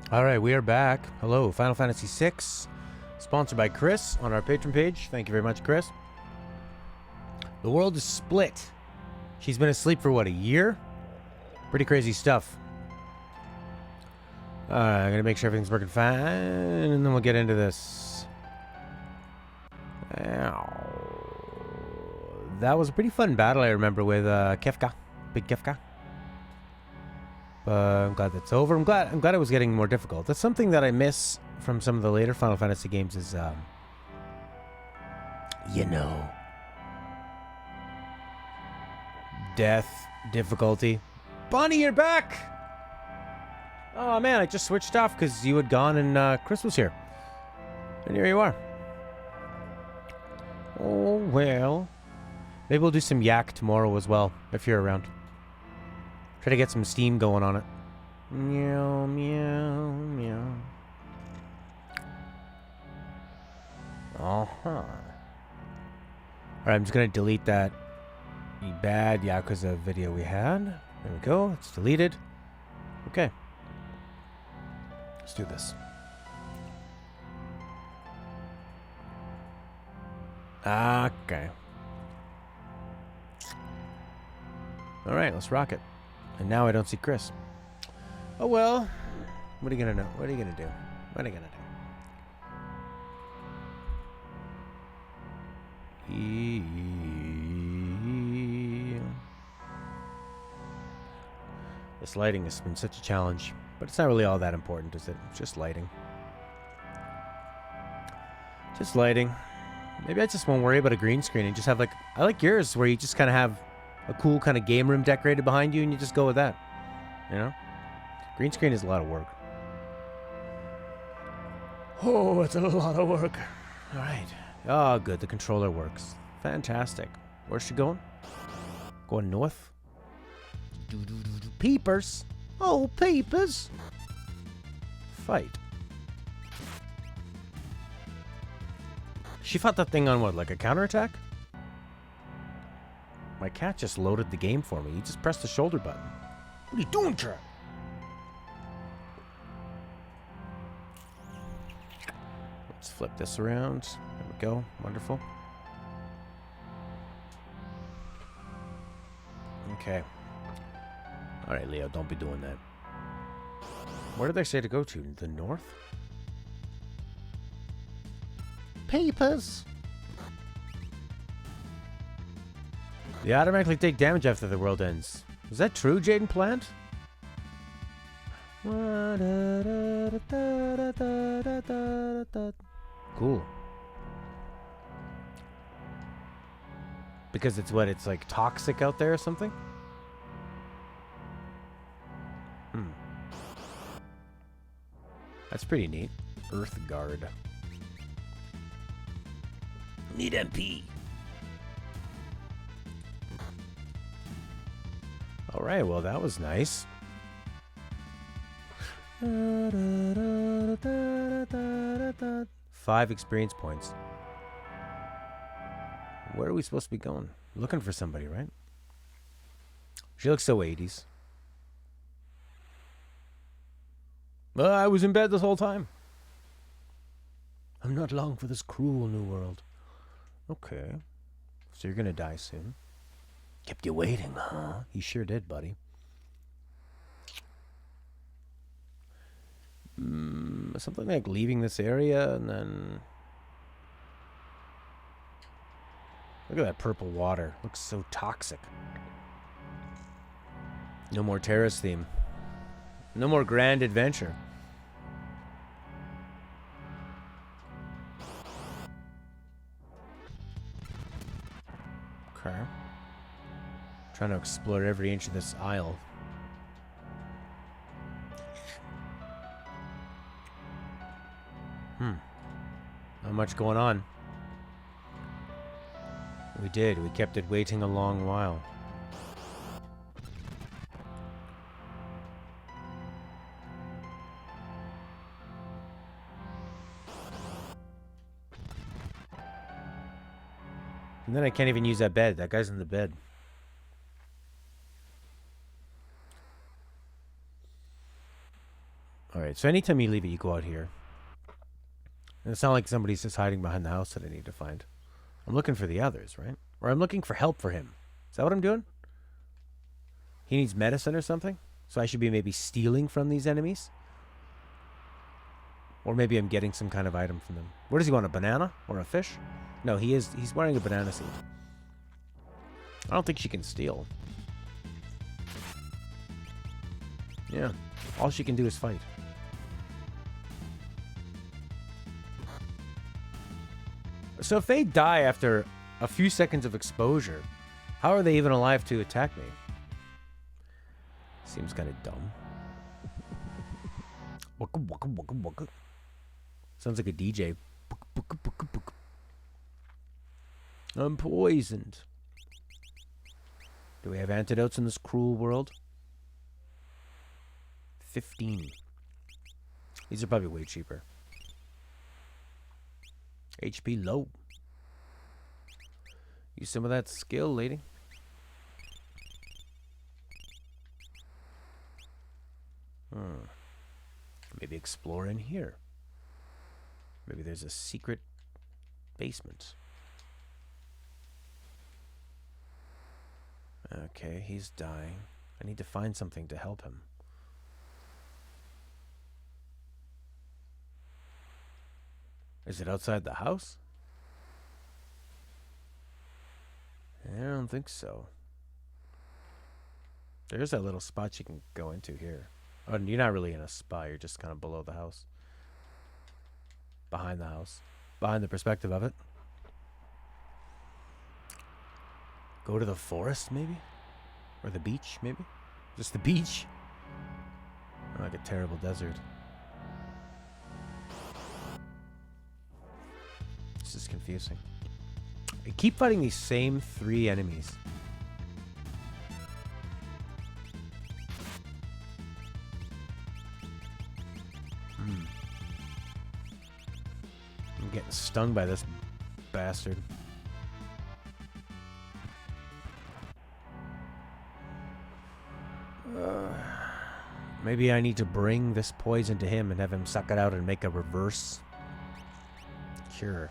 All right, we are back. Hello, Final Fantasy VI, sponsored by Chris on our Patreon page. Thank you very much, Chris. The world is split. She's been asleep for, what, a year? Pretty crazy stuff. All right, I'm going to make sure everything's working fine, and then we'll get into this. That was a pretty fun battle, I remember, with Kefka. Big Kefka. I'm glad that's over. I'm glad it was getting more difficult. That's something that I miss from some of the later Final Fantasy games is, death, difficulty. Bonnie, you're back! Oh man, I just switched off because you had gone and Chris was here. And here you are. Oh, well. Maybe we'll do some yak tomorrow as well, if you're around. Try to get some steam going on it. Meow, meow, meow. Uh-huh. Alright, I'm just gonna delete that bad Yakuza video we had. There we go, it's deleted. Okay. Let's do this. Okay. Alright, let's rock it. And now I don't see Chris. Oh well. What are you gonna know? What are you gonna do? What are you gonna do? This lighting has been such a challenge. But it's not really all that important, is it? It's just lighting. Just lighting. Maybe I just won't worry about a green screen and just have like... I like yours, where you just kind of have a cool kind of game room decorated behind you and you just go with that. You know? Green screen is a lot of work. Oh, it's a lot of work. Alright. Oh, good. The controller works. Fantastic. Where's she going? Going north? Peepers. Oh, peepers. Fight. She fought that thing on what, like a counterattack? My cat just loaded the game for me. He just pressed the shoulder button. What are you doing, cat? Let's flip this around. There we go. Wonderful. Okay. Alright, Leo, don't be doing that. Where did they say to go to? The north? Papers! They automatically take damage after the world ends. Is that true, Jaden Plant? Cool. Because it's what? It's like toxic out there or something? That's pretty neat. Earth Guard. Need MP. Alright, well that was nice. 5 experience points. Where are we supposed to be going? Looking for somebody, right? She looks so 80s. I was in bed this whole time. I'm not long for this cruel new world. Okay. So you're gonna die soon. Kept you waiting, huh? You sure did, buddy. Something like leaving this area and then... Look at that purple water. Looks so toxic. No more terrace theme. No more grand adventure. Okay. Trying to explore every inch of this aisle. Not much going on. We did. We kept it waiting a long while. And then I can't even use that bed. That guy's in the bed. Alright, so anytime you leave it, you go out here. And it's not like somebody's just hiding behind the house that I need to find. I'm looking for the others, right? Or I'm looking for help for him. Is that what I'm doing? He needs medicine or something? So I should be maybe stealing from these enemies? Or maybe I'm getting some kind of item from them. What does he want, a banana? Or a fish? No, he's wearing a banana suit. I don't think she can steal. Yeah, all she can do is fight. So if they die after a few seconds of exposure, how are they even alive to attack me? Seems kind of dumb. Waka waka waka waka. Sounds like a DJ. I'm poisoned. Do we have antidotes in this cruel world? 15. These are probably way cheaper. HP low. Use some of that skill, lady. Maybe explore in here. Maybe there's a secret basement. Okay, he's dying. I need to find something to help him. Is it outside the house? I don't think so. There's that little spot you can go into here. Oh, you're not really in a spot. You're just kind of below the house. Behind the house. Behind the perspective of it. Go to the forest, maybe? Or the beach, maybe? Just the beach? Or like a terrible desert. This is confusing. I keep fighting these same 3 enemies. I'm getting stung by this bastard. Maybe I need to bring this poison to him and have him suck it out and make a reverse cure.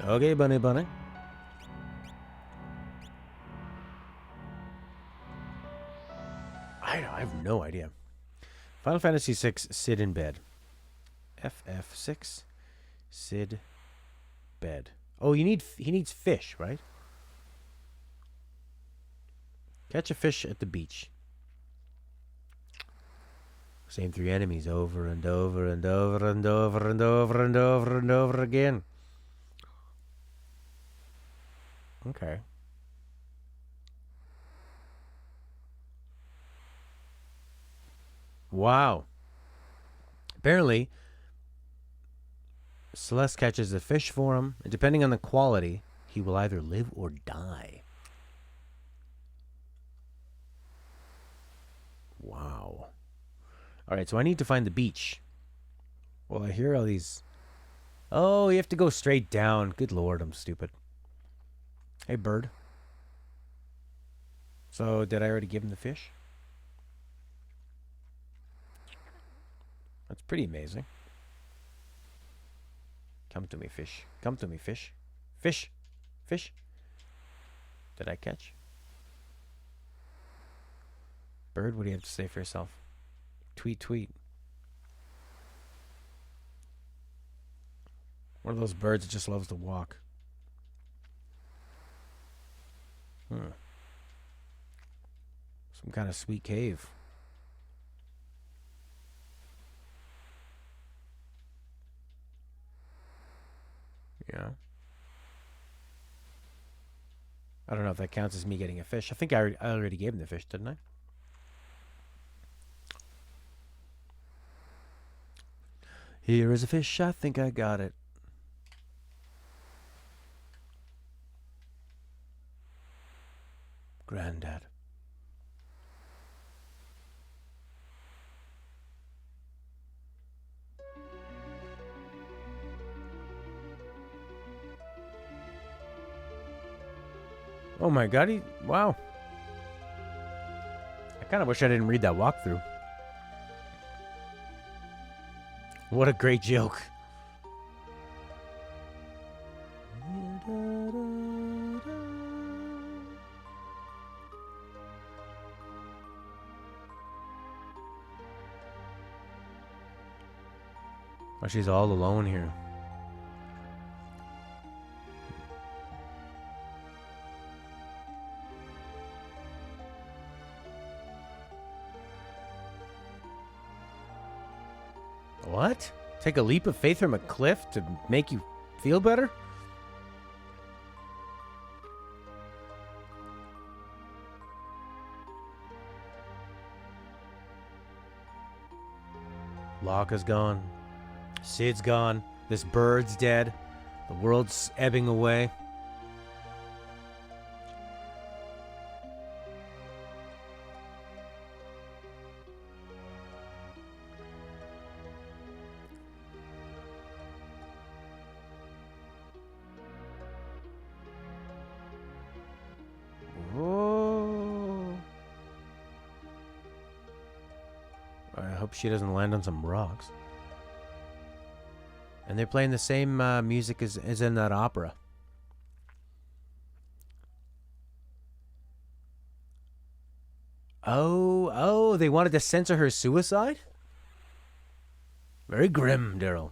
Okay, bunny bunny. I have no idea. Final Fantasy VI, Sid in bed. FF6, Sid, bed. Oh, he needs fish, right? Catch a fish at the beach. Same 3 enemies over and over and over and over and over and over and over again. Okay. Wow. Apparently, Celeste catches a fish for him, and depending on the quality, he will either live or die. Wow. Alright, so I need to find the beach. Well, I hear all these... Oh, you have to go straight down. Good lord, I'm stupid. Hey, bird. So, did I already give him the fish? That's pretty amazing. Come to me, fish. Come to me, fish. Fish. Fish. Did I catch? Bird, what do you have to say for yourself? Tweet, tweet. One of those birds that just loves to walk. Some kind of sweet cave. Yeah. I don't know if that counts as me getting a fish. I think I already gave him the fish, didn't I? Here is a fish. I think I got it. Granddad. Oh my god, wow. kind of wish I didn't read that walkthrough. What a great joke. Oh, she's all alone here. What? Take a leap of faith from a cliff to make you feel better? Locke is gone. Sid's gone. This bird's dead. The world's ebbing away. Whoa. I hope she doesn't land on some rocks. And they're playing the same music as in that opera. Oh, they wanted to censor her suicide? Very grim, Daryl.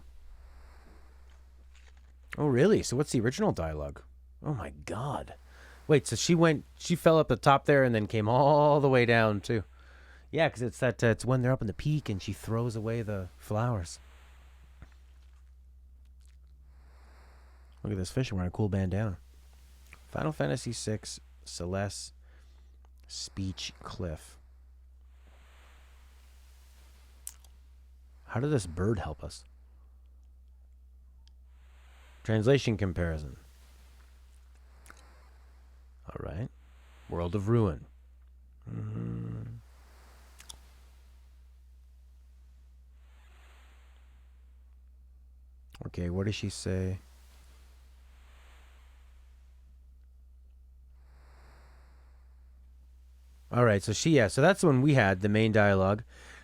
Oh, really? So what's the original dialogue? Oh, my God. Wait, so she fell up the top there and then came all the way down, too. Yeah, because it's that, it's when they're up in the peak and she throws away the flowers. Look at this fish wearing a cool bandana. Final Fantasy VI, Celeste, Speech Cliff. How did this bird help us? Translation comparison. All right. World of Ruin. Okay, what does she say? All right, so so that's when we had the main dialogue.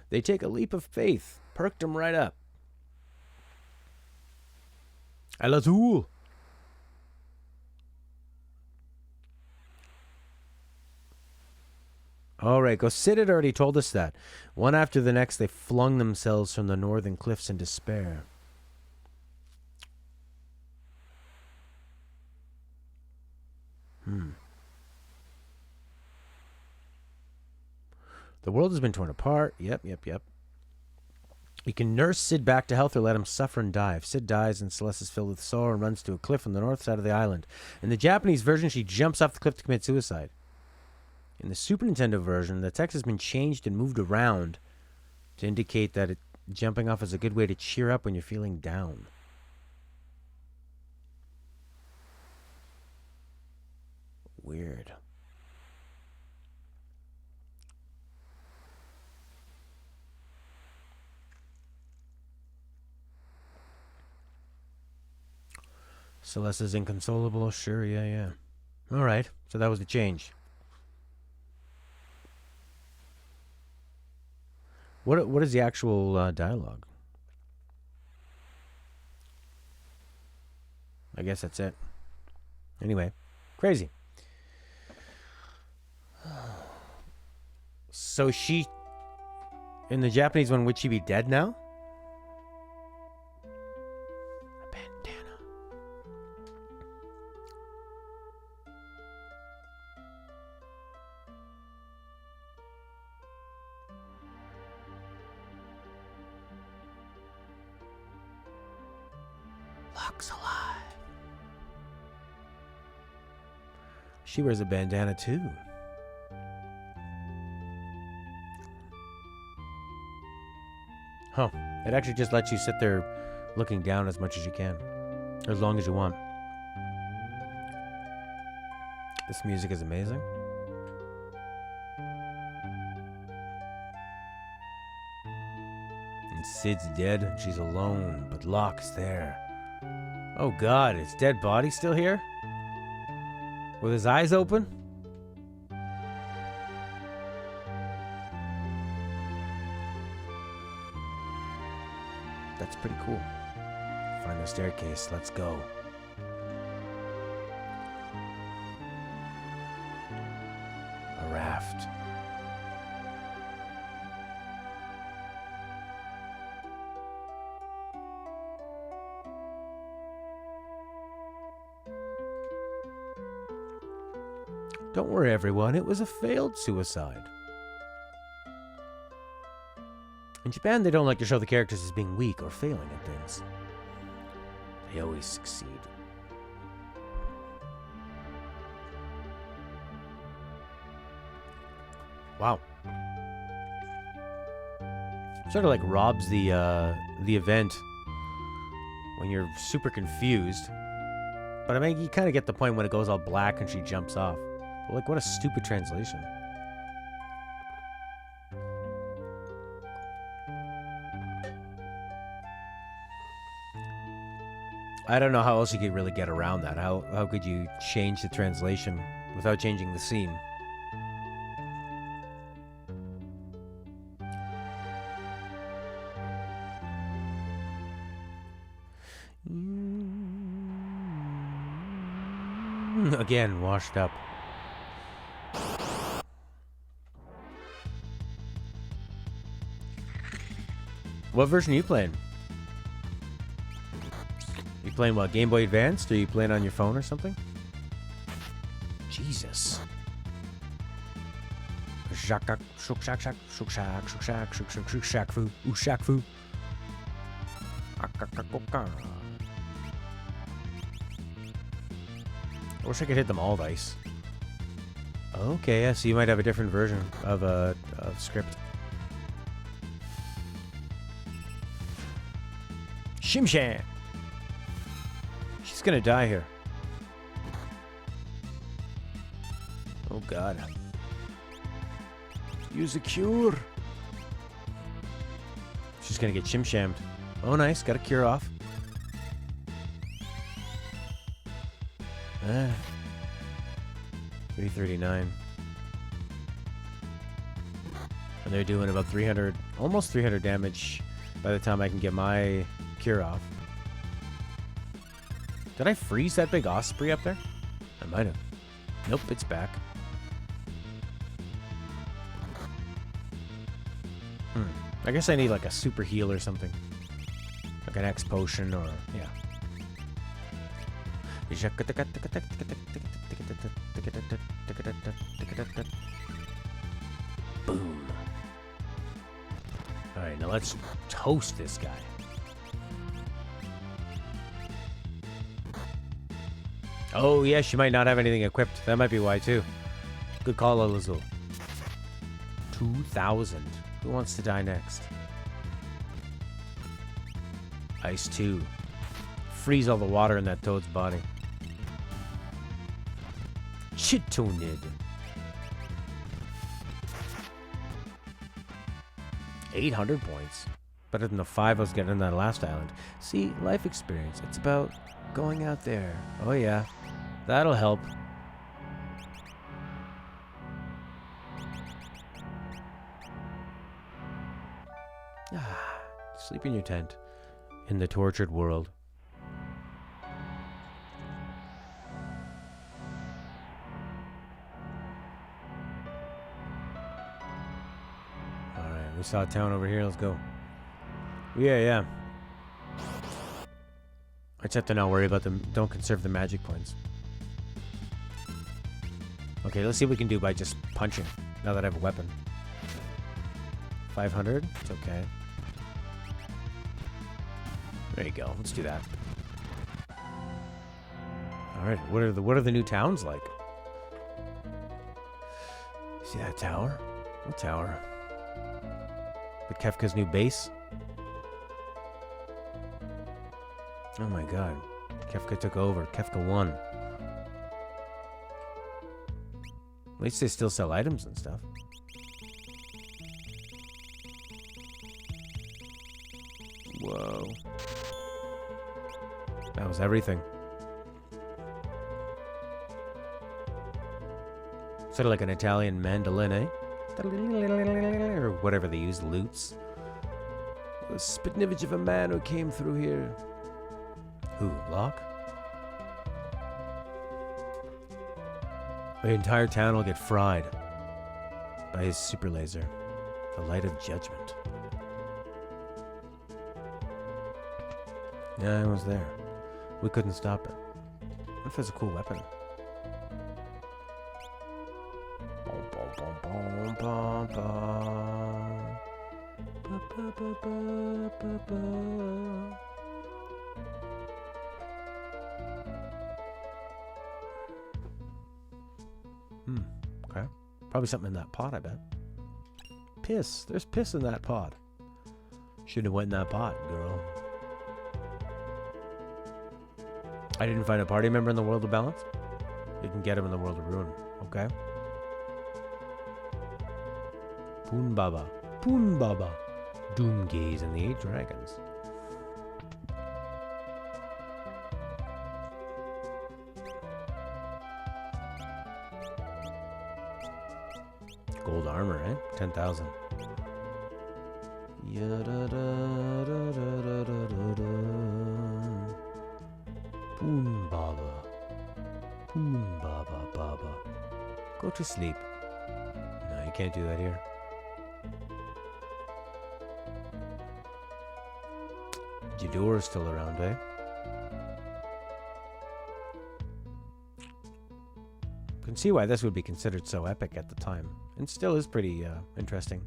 They take a leap of faith. Perked them right up. À la tour. All right, Sid had already told us that. One after the next, they flung themselves from the northern cliffs in despair. The world has been torn apart. Yep. You can nurse Sid back to health or let him suffer and die. If Sid dies, and Celeste is filled with sorrow and runs to a cliff on the north side of the island. In the Japanese version, she jumps off the cliff to commit suicide. In the Super Nintendo version, the text has been changed and moved around to indicate that jumping off is a good way to cheer up when you're feeling down. Weird. Celeste is inconsolable. Sure, yeah. All right, so that was the change. What is the actual dialogue? I guess that's it. Anyway, crazy. So she, in the Japanese one, would she be dead now? Locke's alive. She wears a bandana too. Huh. It actually just lets you sit there looking down as much as you can. Or as long as you want. This music is amazing. And Sid's dead and she's alone, but Locke's there. Oh God, is dead body still here? With his eyes open? It's pretty cool. Find the staircase. Let's go. A raft. Don't worry, everyone. It was a failed suicide. In Japan, they don't like to show the characters as being weak or failing at things. They always succeed. Wow. Sort of like robs the event when you're super confused. But I mean, you kind of get the point when it goes all black and she jumps off. But like, what a stupid translation. I don't know how else you could really get around that. How could you change the translation without changing the scene? Again, washed up. What version are you playing? You playing what, Game Boy Advanced? Or you playing on your phone or something? Jesus. Shak shuk shak shak shuk shak shuk shak shuk shuk shuk shak fu shak fu. I wish I could hit them all with ice. Okay, yeah, so you might have a different version of a script. Shimshan! She's gonna die here. Oh god. Use a cure! She's gonna get shim-shammed. Oh nice, got a cure off. 339. And they're doing about 300, almost 300 damage by the time I can get my cure off. Did I freeze that big osprey up there? I might have. Nope, it's back. I guess I need like a super heal or something. Like an X potion or, yeah. Boom. Alright, now let's toast this guy. Oh, yeah, she might not have anything equipped. That might be why, too. Good call, Elizul. 2,000. Who wants to die next? Ice 2. Freeze all the water in that toad's body. Chitonid. 800 points. Better than the 5 I was getting on that last island. See, life experience. It's about going out there. Oh yeah. That'll help. Sleep in your tent. In the tortured world. Alright, we saw a town over here. Let's go. Yeah. I just have to not worry about them. Don't conserve the magic points. Okay, let's see what we can do by just punching. Now that I have a weapon. 500? It's okay. There you go. Let's do that. All right. What are the new towns like? See that tower? What tower? The Kefka's new base? Oh my god. Kefka took over. Kefka won. At least they still sell items and stuff. Whoa. That was everything. Sort of like an Italian mandolin, eh? Or whatever they use, lutes. The spitting image of a man who came through here. Who, Locke? The entire town will get fried by his super laser, the light of judgment. Yeah, I was there. We couldn't stop it. What if it's a cool weapon? Bom, bom, bom, bom, bom, bom. Ba, ba, ba, ba, ba, ba. Okay. Probably something in that pot, I bet. Piss. There's piss in that pot. Shouldn't have went in that pot, girl. I didn't find a party member in the World of Balance. You can get him in the World of Ruin. Okay. Poon Baba. Poon Baba. Doomgaze and the 8 Dragons. Gold armor, eh? 10,000. Poon Baba. Poon Baba Baba. Go to sleep. No, you can't do that here. Jidora's still around, eh? Can see why this would be considered so epic at the time. And still is pretty interesting.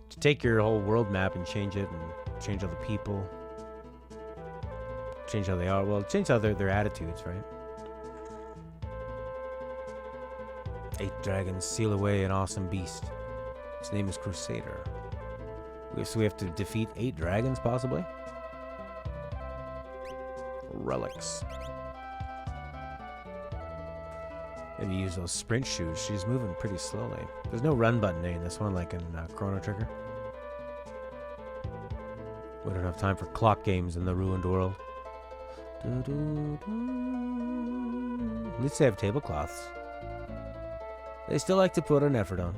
To take your whole world map and change it and change all the people. Change how they are. Well, change how their attitudes, right? 8 dragons seal away an awesome beast. His name is Crusader. So we have to defeat 8 dragons, possibly? Relics. Maybe use those sprint shoes. She's moving pretty slowly. There's no run button in this one, like in Chrono Trigger. We don't have time for clock games in the ruined world. At least they have tablecloths. They still like to put an effort on.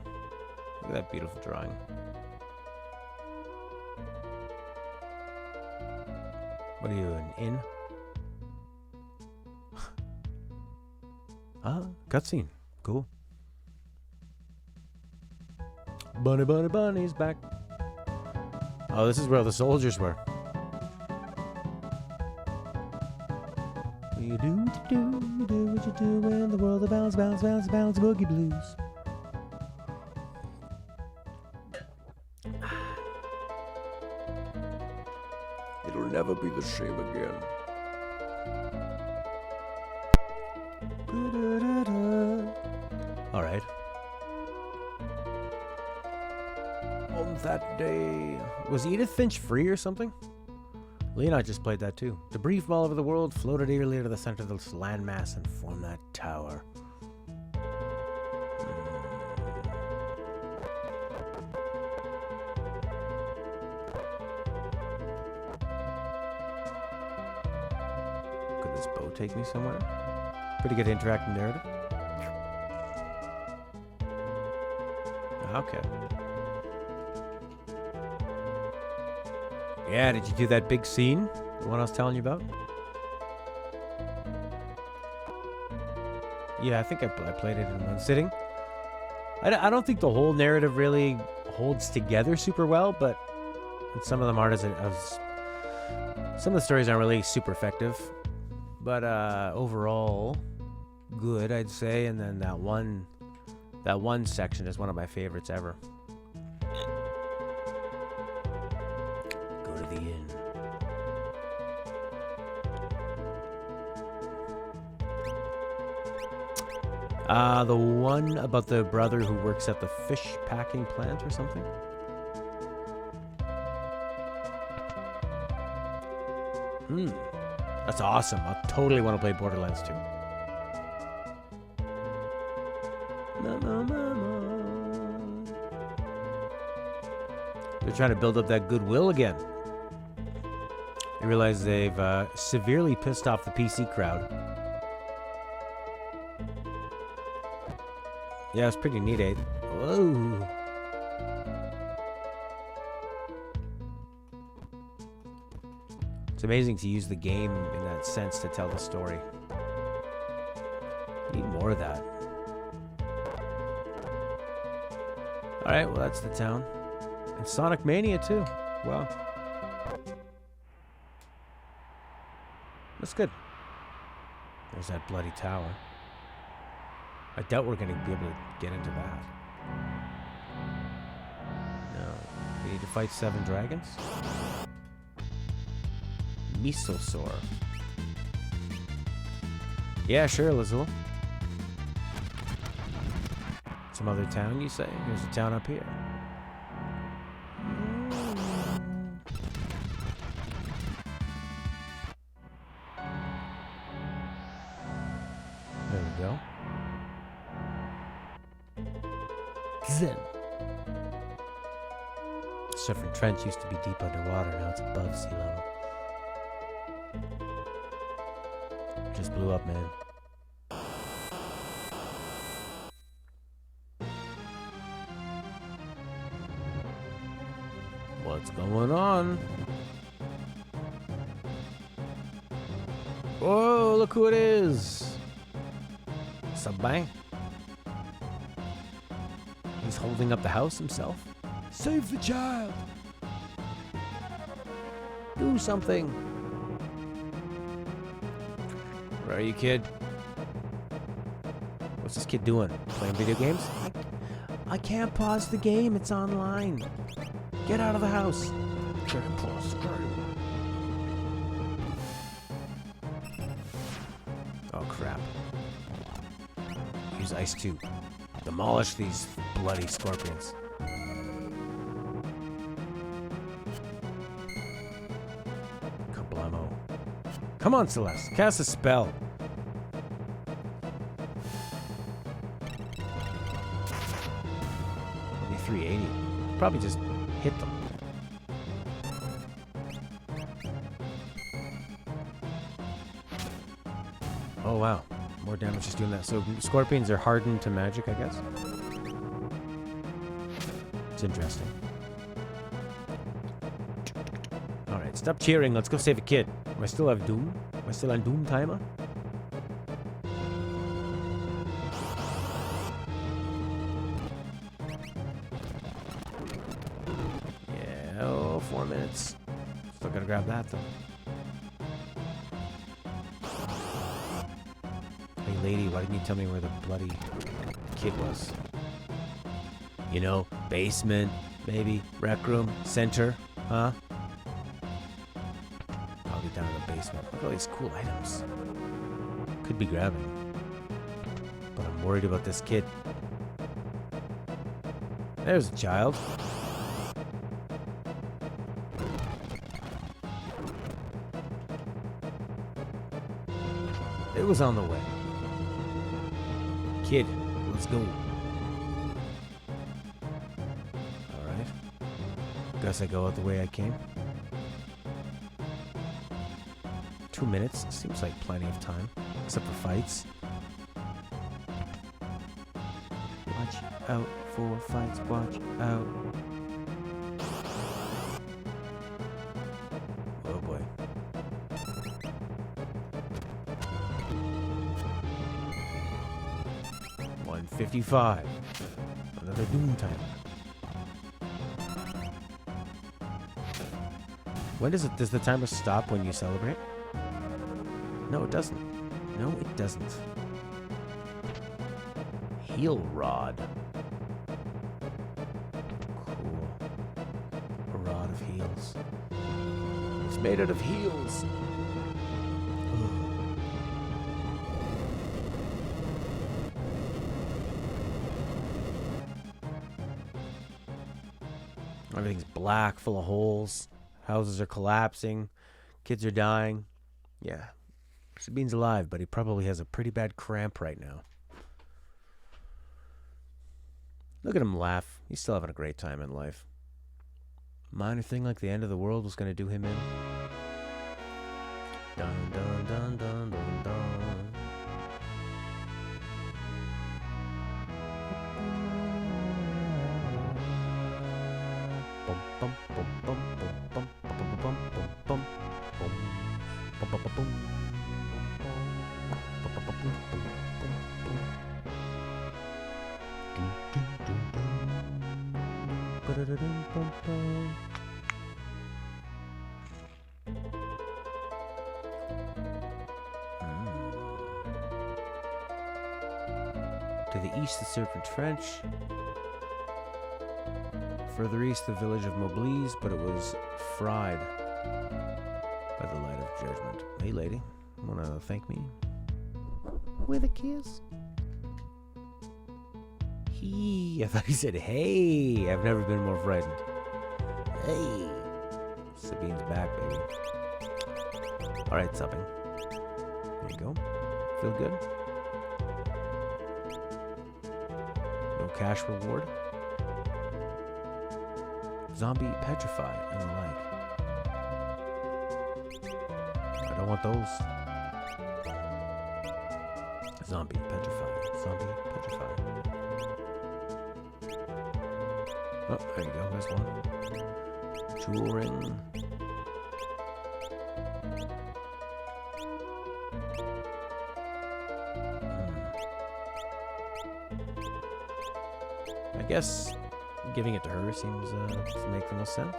Look at that beautiful drawing. What are you, an inn? Ah, cutscene. Cool. Bunny, bunny, bunny's back. Oh, this is where the soldiers were. You do what you do what you do in the world of bounce, bounce, bounce, bounce, boogie blues. It'll never be the same again. All right. On that day, was Edith Finch free or something? Leonard just played that too. Debris from all over the world floated eerily to the center of this landmass and formed that tower. Could this boat take me somewhere? Pretty good interactive narrative. Okay. Yeah, did you do that big scene? The one I was telling you about? Yeah, I think I played it in one sitting. I don't think the whole narrative really holds together super well, but some of them aren't some of the stories aren't really super effective. But overall, good, I'd say. And then that one section is one of my favorites ever. Go to the inn. The one about the brother who works at the fish packing plant or something. That's awesome. I totally want to play Borderlands 2. They're trying to build up that goodwill again. They realize they've severely pissed off the PC crowd. Yeah, it's pretty neat, eh? Whoa. It's amazing to use the game in that sense to tell the story. Need more of that. Alright, well that's the town. And Sonic Mania too. Wow. That's good. There's that bloody tower. I doubt we're going to be able to get into that. No. We need to fight 7 dragons? Mesosaur. Yeah, sure, Lazul. Some other town, you say? There's a town up here. There we go. Zen. Suffern Trench used to be deep underwater, now it's above sea level. Just blew up, man. What's going on? Whoa, look who it is! Sabang. He's holding up the house himself. Save the child! Do something! Where are you, kid? What's this kid doing? Playing video games? I can't pause the game, it's online. Get out of the house. Can't pause the game. Oh crap. Use ice too. Demolish these bloody scorpions. Kablamo. Come on, Celeste. Cast a spell. Only 380. Probably just hit them. Oh wow. More damage just doing that. So scorpions are hardened to magic, I guess. It's interesting. Alright, stop cheering. Let's go save a kid. Do I still have Doom? Am I still on Doom timer? Yeah, oh, 4 minutes. Still gotta grab that though. Hey lady, why didn't you tell me where the bloody kid was? You know, basement, maybe, rec room, center, huh? Probably down in the basement. Look at all these cool items. Could be grabbing. But I'm worried about this kid. There's a child. It was on the way. Kid, let's go. Alright. Guess I go out the way I came. 2 minutes. Seems like plenty of time. Except for fights. Watch out for fights. Watch out. Oh boy. $155. Another Doom timer. When does it? Does the timer stop when you celebrate? No, it doesn't. No, it doesn't. Heal rod. Cool. A rod of heals. It's made out of heals. Everything's black, full of holes. Houses are collapsing. Kids are dying. Yeah. Sabine's alive, but he probably has a pretty bad cramp right now. Look at him laugh. He's still having a great time in life. Minor thing like the end of the world was going to do him in. Dun dun dun dun dun dun. Bum bum bum bum bum bum bum bum bum bum bum. To the east, the Serpent Trench. Further east, the village of Mobliz, but it was fried by the light of judgment. Hey, lady, wanna thank me? With a kiss? I thought he said, hey. I've never been more frightened. Hey. Sabine's back, baby. Alright, Sabine. There you go. Feel good? No cash reward. Zombie petrify and the like. I don't want those. Zombie petrify. Zombie petrify. Oh, there you go. There's one. Jewel ring. I guess giving it to her seems to make the most sense.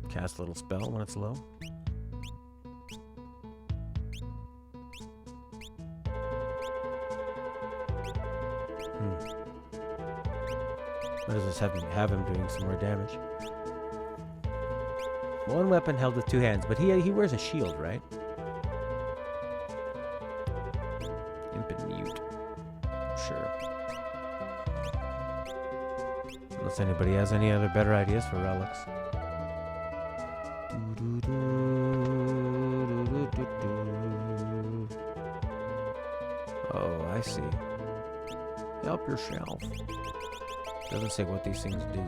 Cast a little spell when it's low. What does this have him doing some more damage? One weapon held with two hands, but he wears a shield, right? Imp and mute. Sure. Unless anybody has any other better ideas for relics. Oh, I see. Help yourself. Doesn't say what these things do.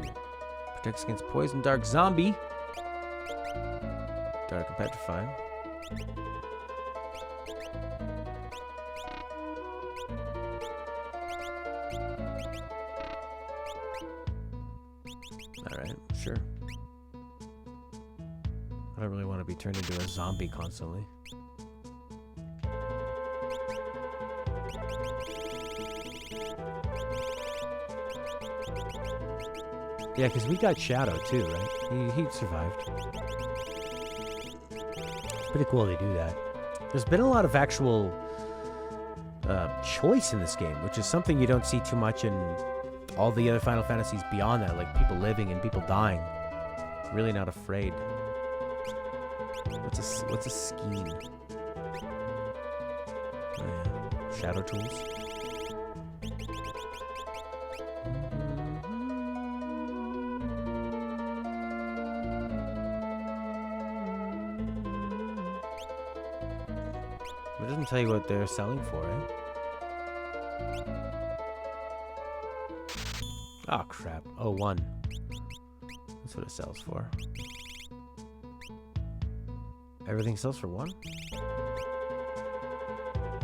Protects against poison, dark zombie. Dark and petrifying. Alright, sure. I don't really want to be turned into a zombie constantly. Yeah, because we got Shadow too, right? He survived. It's pretty cool they do that. There's been a lot of actual choice in this game, which is something you don't see too much in all the other Final Fantasies beyond that, like people living and people dying. Really not afraid. What's a scheme? Oh, yeah. Shadow tools. It doesn't tell you what they're selling for, eh? Oh, crap. Oh, 1. That's what it sells for. Everything sells for 1?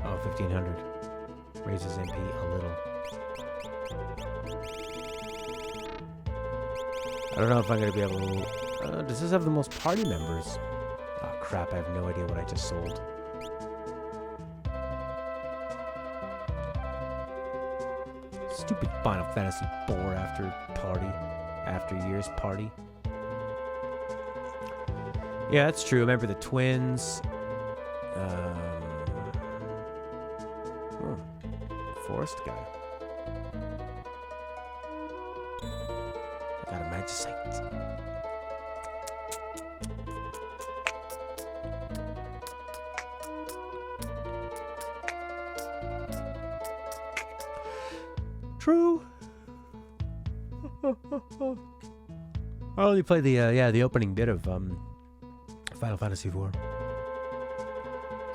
Oh, 1,500. Raises MP a little. I don't know if I'm going to be able to... does this have the most party members? Oh, crap. I have no idea what I just sold. Stupid Final Fantasy bore after years party. Yeah, that's true. Remember the twins. Forest guy. I got a magicite. True. I only played the opening bit of Final Fantasy IV.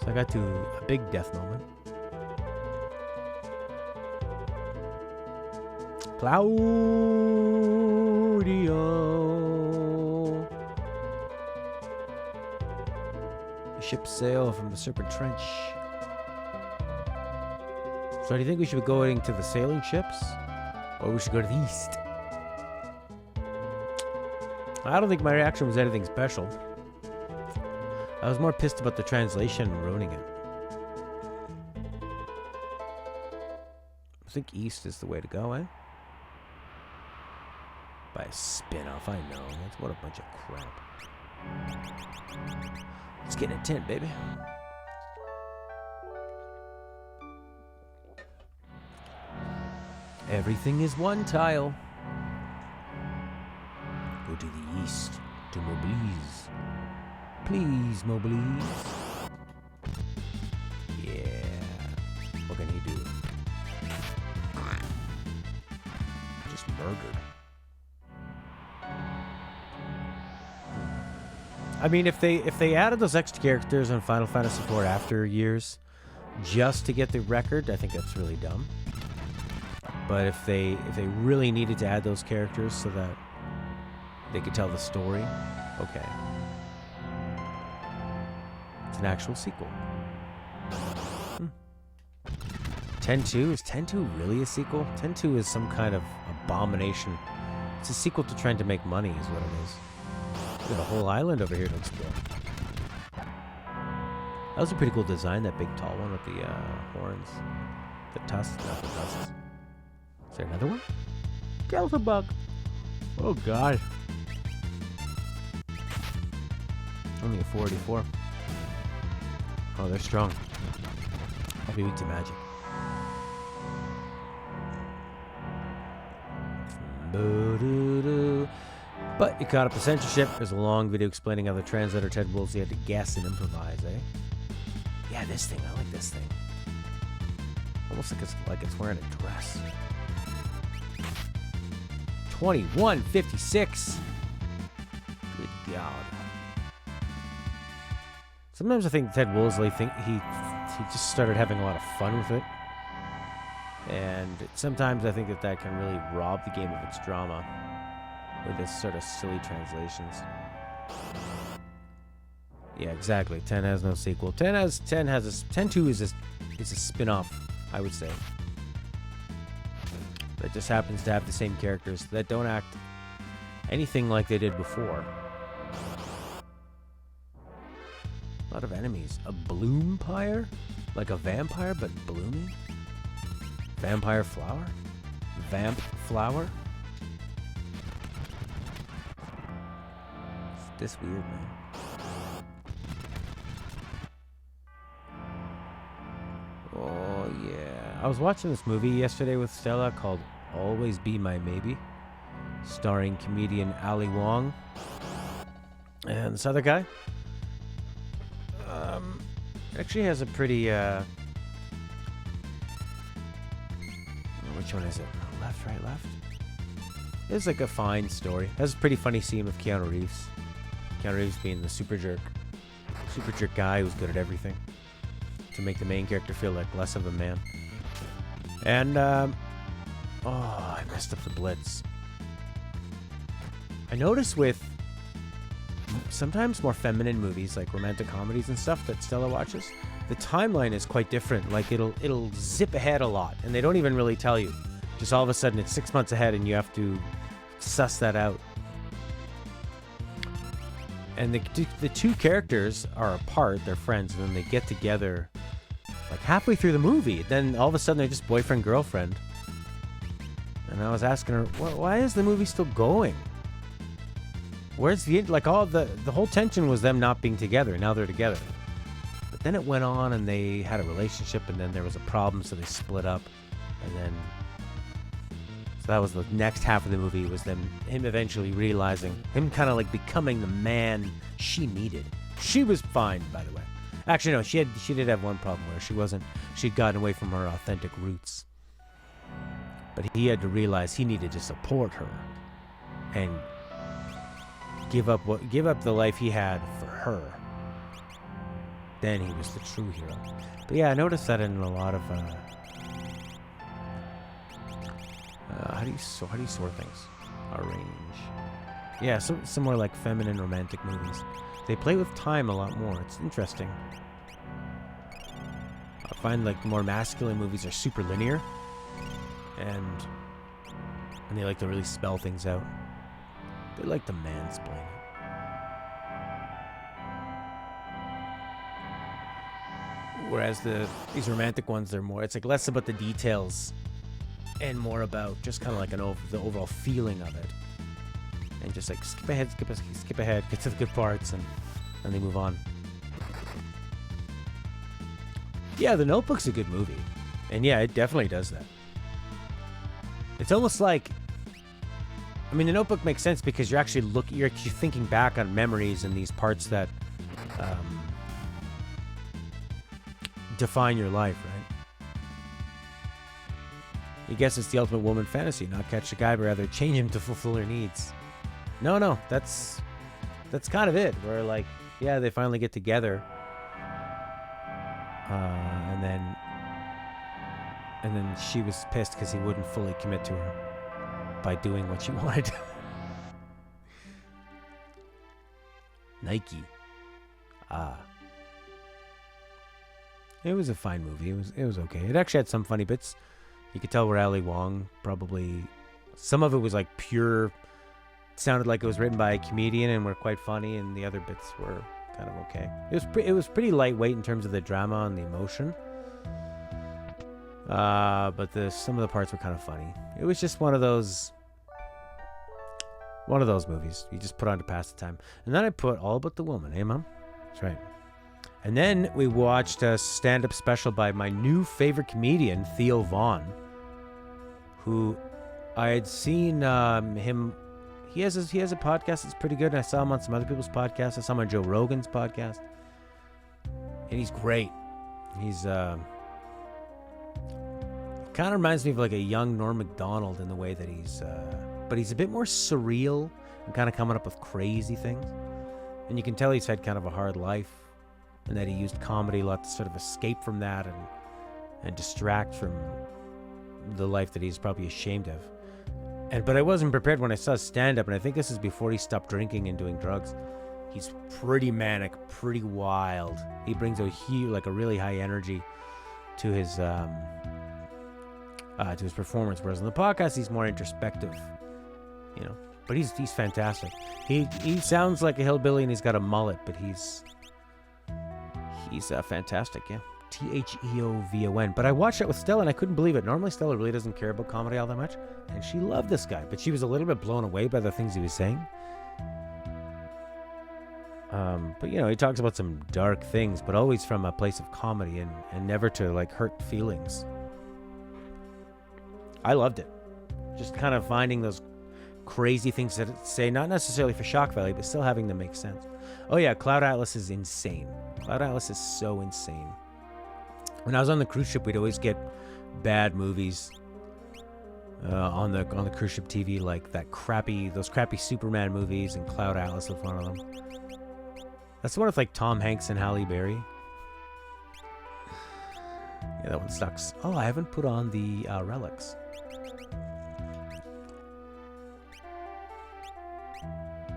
So I got to a big death moment. Claudio. The ship sail from the Serpent Trench. So do you think we should be going to the sailing ships? Or we should go to the east? I don't think my reaction was anything special. I was more pissed about the translation ruining it. think east is the way to go, eh? By a spin-off, I know. That's what a bunch of crap. Let's get in a tent, baby. Everything is one tile. Go to the east, to Mobliz. Please, Mobliz. Yeah. What can he do? Just murdered. I mean, if they added those extra characters in Final Fantasy IV after years, just to get the record, I think that's really dumb. But if they really needed to add those characters so that they could tell the story, okay. It's an actual sequel. 10-2? Is 10-2 really a sequel? 10-2 is some kind of abomination. It's a sequel to trying to make money is what it is. Got a whole island over here to explore. That was a pretty cool design, that big tall one with the horns. The tusks, not the tusks. Is there another one? Skeleton bug. Oh god. Only a 484. Oh, they're strong. I'll be weak to magic. But you caught up to censorship. There's a long video explaining how the translator Ted Woolsey had to guess and improvise, eh? Yeah, this thing. I like this thing. Almost like it's wearing a dress. 2156. Good God. Sometimes I think Ted Woolsey he just started having a lot of fun with it. And sometimes I think that can really rob the game of its drama with this sort of silly translations. Yeah, exactly. 10 has no sequel. 10-2 is a spin-off, I would say. That just happens to have the same characters that don't act anything like they did before. A lot of enemies. A bloompire? Like a vampire, but blooming? Vampire flower? Vamp flower? It's this weird, man. Oh, yeah. I was watching this movie yesterday with Stella called Always Be My Maybe, starring comedian Ali Wong and this other guy. It actually has a pretty, which one is it? Left, right, left? It's like a fine story. It has a pretty funny scene with Keanu Reeves. Keanu Reeves being the super jerk guy who's good at everything to make the main character feel like less of a man. And, oh, I messed up the blitz. I notice with sometimes more feminine movies, like romantic comedies and stuff that Stella watches, the timeline is quite different. Like, it'll zip ahead a lot, and they don't even really tell you. Just all of a sudden, it's 6 months ahead, and you have to suss that out. And the two characters are apart, they're friends, and then they get together like halfway through the movie. Then all of a sudden they're just boyfriend, girlfriend. And I was asking her, why is the movie still going? Where's the, like, all the whole tension was them not being together. Now they're together. But then it went on and they had a relationship, and then there was a problem, so they split up. And then, so that was the next half of the movie, was him eventually realizing, him kind of like becoming the man she needed. She was fine, by the way. Actually, no, she did have one problem where she'd gotten away from her authentic roots. But he had to realize he needed to support her and give up the life he had for her. Then he was the true hero. But yeah, I noticed that in a lot of how do you sort things? Arrange. Yeah, some more like feminine romantic movies. They play with time a lot more. It's interesting. I find like more masculine movies are super linear, and they like to really spell things out. They like to mansplain it. Whereas these romantic ones, they're more, it's like less about the details and more about just kind of like the overall feeling of it, and just like skip ahead, get to the good parts, and they move on. Yeah, The Notebook's a good movie, and yeah, it definitely does that. It's almost like, I mean, The Notebook makes sense because you're actually thinking back on memories and these parts that define your life, right? You guess it's the ultimate woman fantasy, not catch the guy, but rather change him to fulfill her needs. No, that's kind of it. Where like, yeah, they finally get together, and then she was pissed because he wouldn't fully commit to her by doing what she wanted. Nike. It was a fine movie. It was okay. It actually had some funny bits. You could tell where Ali Wong probably, some of it was like pure, sounded like it was written by a comedian and were quite funny, and the other bits were kind of okay. It was pretty lightweight in terms of the drama and the emotion. But some of the parts were kind of funny. It was just one of those movies you just put on to pass the time. And then I put All But the Woman. Hey, Mom? That's right. And then we watched a stand-up special by my new favorite comedian, Theo Vaughn, who I had seen him. He has a podcast that's pretty good. And I saw him on some other people's podcasts. I saw him on Joe Rogan's podcast, and he's great. He's kind of reminds me of like a young Norm Macdonald in the way that but he's a bit more surreal and kind of coming up with crazy things. And you can tell he's had kind of a hard life, and that he used comedy a lot to sort of escape from that and distract from the life that he's probably ashamed of. But I wasn't prepared when I saw stand-up, and I think this is before he stopped drinking and doing drugs. He's pretty manic, pretty wild. He brings a really high energy to his performance, whereas on the podcast he's more introspective, you know. But he's fantastic. He sounds like a hillbilly and he's got a mullet, but he's fantastic. Yeah, Theovon. But I watched it with Stella and I couldn't believe it. Normally Stella really doesn't care about comedy all that much, and she loved this guy, but she was a little bit blown away by the things he was saying. But you know, he talks about some dark things, but always from a place of comedy and never to like hurt feelings. I loved it. Just kind of finding those crazy things that say, not necessarily for shock value, but still having them make sense. Oh yeah, Cloud Atlas is insane. Cloud Atlas is so insane. When I was on the cruise ship, we'd always get bad movies on the cruise ship TV, like those crappy Superman movies, and Cloud Atlas was one of them. That's the one with like Tom Hanks and Halle Berry. Yeah, that one sucks. Oh, I haven't put on the relics.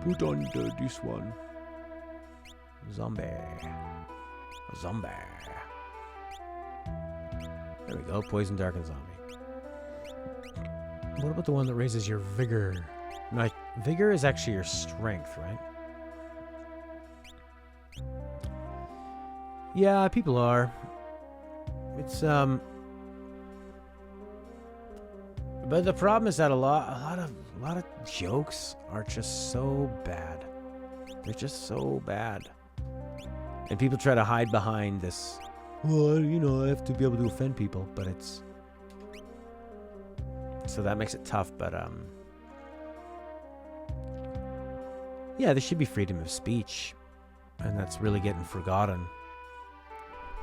Put on this one. Zombie. There we go. Poison, dark, and zombie. What about the one that raises your vigor? No, vigor is actually your strength, right? Yeah, people are. It's but the problem is that a lot of jokes are just so bad. They're just so bad. And people try to hide behind this, well, you know, I have to be able to offend people, but it's, so that makes it tough. But yeah, there should be freedom of speech, and that's really getting forgotten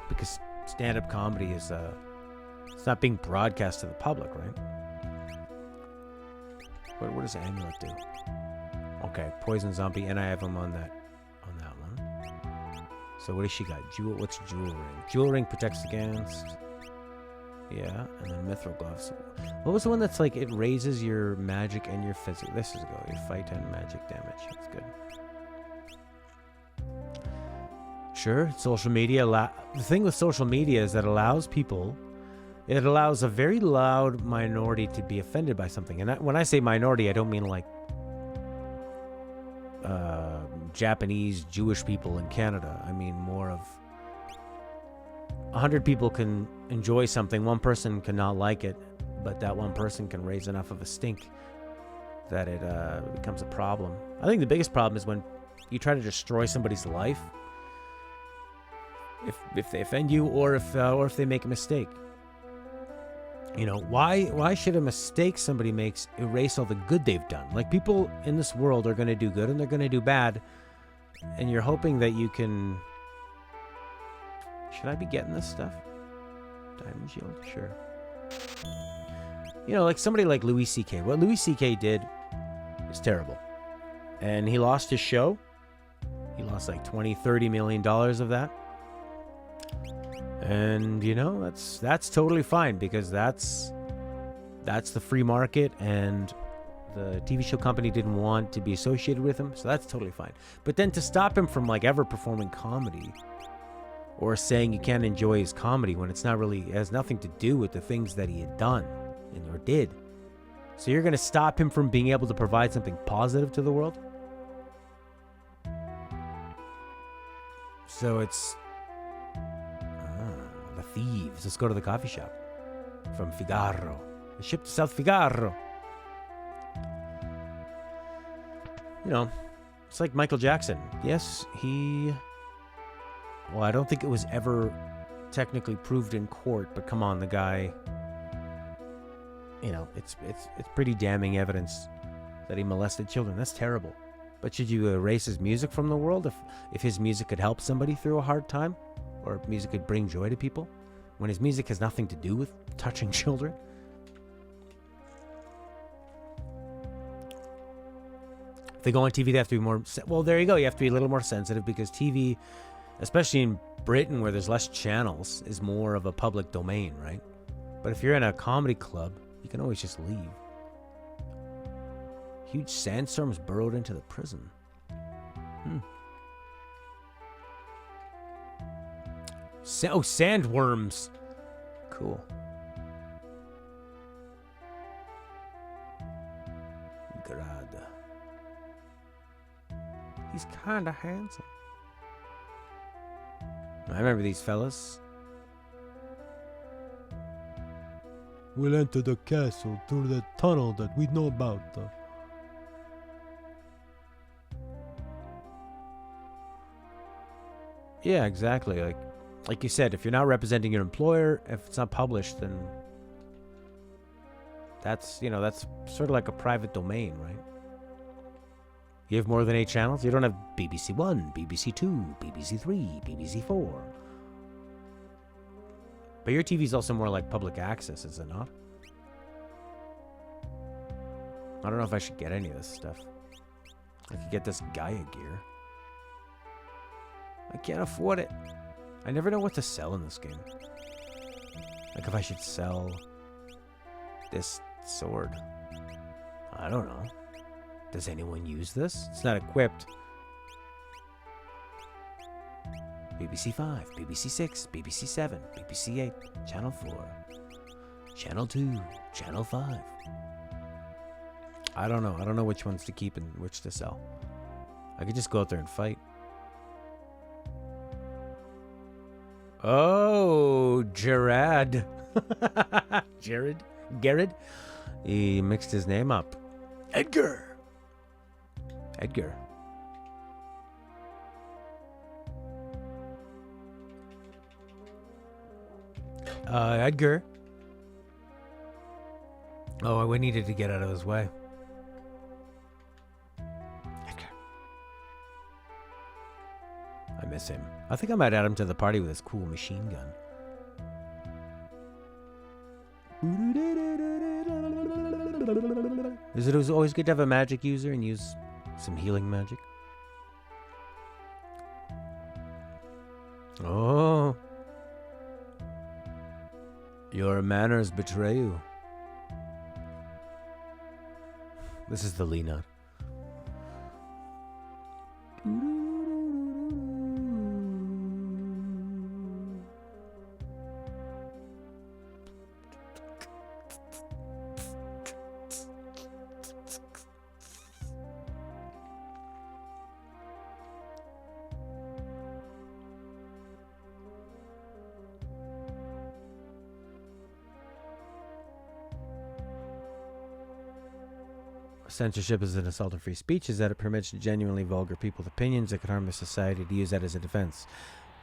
because stand-up comedy is it's not being broadcast to the public, right? What does Amulet do? Okay, poison, zombie, and I have him on that one. So what does she got? What's jewel ring? Jewel ring protects against. Yeah, and then mithril gloves. What was the one that's like it raises your magic and your physical? This is good. Your fight and magic damage. That's good. Sure, social media. The thing with social media is that it allows a very loud minority to be offended by something. And when I say minority, I don't mean like Japanese, Jewish people in Canada. I mean more of 100 people can enjoy something, one person cannot like it, but that one person can raise enough of a stink that it becomes a problem. I think the biggest problem is when you try to destroy somebody's life, if they offend you, or if they make a mistake. You know, why should a mistake somebody makes erase all the good they've done? Like, people in this world are going to do good and they're going to do bad, and you're hoping that you can... Should I be getting this stuff? Diamond shield? Sure. You know, like somebody like Louis C.K. What Louis C.K. did is terrible. And he lost his show. He lost like $20-30 million of that. And, you know, that's totally fine, because that's the free market, and the TV show company didn't want to be associated with him, so that's totally fine. But then to stop him from, like, ever performing comedy, or saying you can't enjoy his comedy when it's not really, it has nothing to do with the things that he had done or did. So you're going to stop him from being able to provide something positive to the world? So it's... the thieves. Let's go to the coffee shop. From Figaro. The ship to South Figaro. You know, it's like Michael Jackson. Yes, he... Well, I don't think it was ever technically proved in court, but come on, the guy... You know, it's pretty damning evidence that he molested children. That's terrible. But should you erase his music from the world if his music could help somebody through a hard time? Or if music could bring joy to people? When his music has nothing to do with touching children? If they go on TV, they have to be more... Well, there you go. You have to be a little more sensitive, because TV, especially in Britain where there's less channels, is more of a public domain, right? But if you're in a comedy club, you can always just leave. Huge sandstorms burrowed into the prison. Sandworms. Cool. Grad. He's kinda handsome. I remember these fellas. We'll enter the castle through the tunnel that we know about. Yeah, exactly. Like you said, if you're not representing your employer, if it's not published, then that's, you know, that's sort of like a private domain, right? You have more than 8 channels? You don't have BBC 1, BBC 2, BBC 3, BBC 4. But your TV is also more like public access, is it not? I don't know if I should get any of this stuff. I could get this Gaia gear. I can't afford it. I never know what to sell in this game. Like if I should sell this sword. I don't know. Does anyone use this? It's not equipped. BBC 5, BBC 6, BBC 7, BBC 8, Channel 4, Channel 2, Channel 5. I don't know. I don't know which ones to keep and which to sell. I could just go out there and fight. Oh, Gerard. Garrett. He mixed his name up. Edgar. Edgar. Edgar. Oh, we needed to get out of his way. Edgar. I miss him. I think I might add him to the party with his cool machine gun. Is it always good to have a magic user and use some healing magic? Oh. Your manners betray you. This is the Lena. censorship is an assault on free speech is that it permits genuinely vulgar people's opinions that could harm the society to use that as a defense.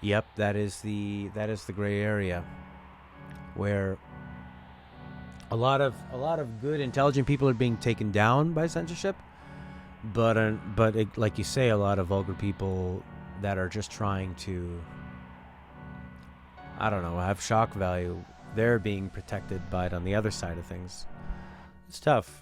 Yep, that is the gray area where a lot of good, intelligent people are being taken down by censorship, but like you say, a lot of vulgar people that are just trying to, I don't know, have shock value, they're being protected by it on the other side of things. It's tough.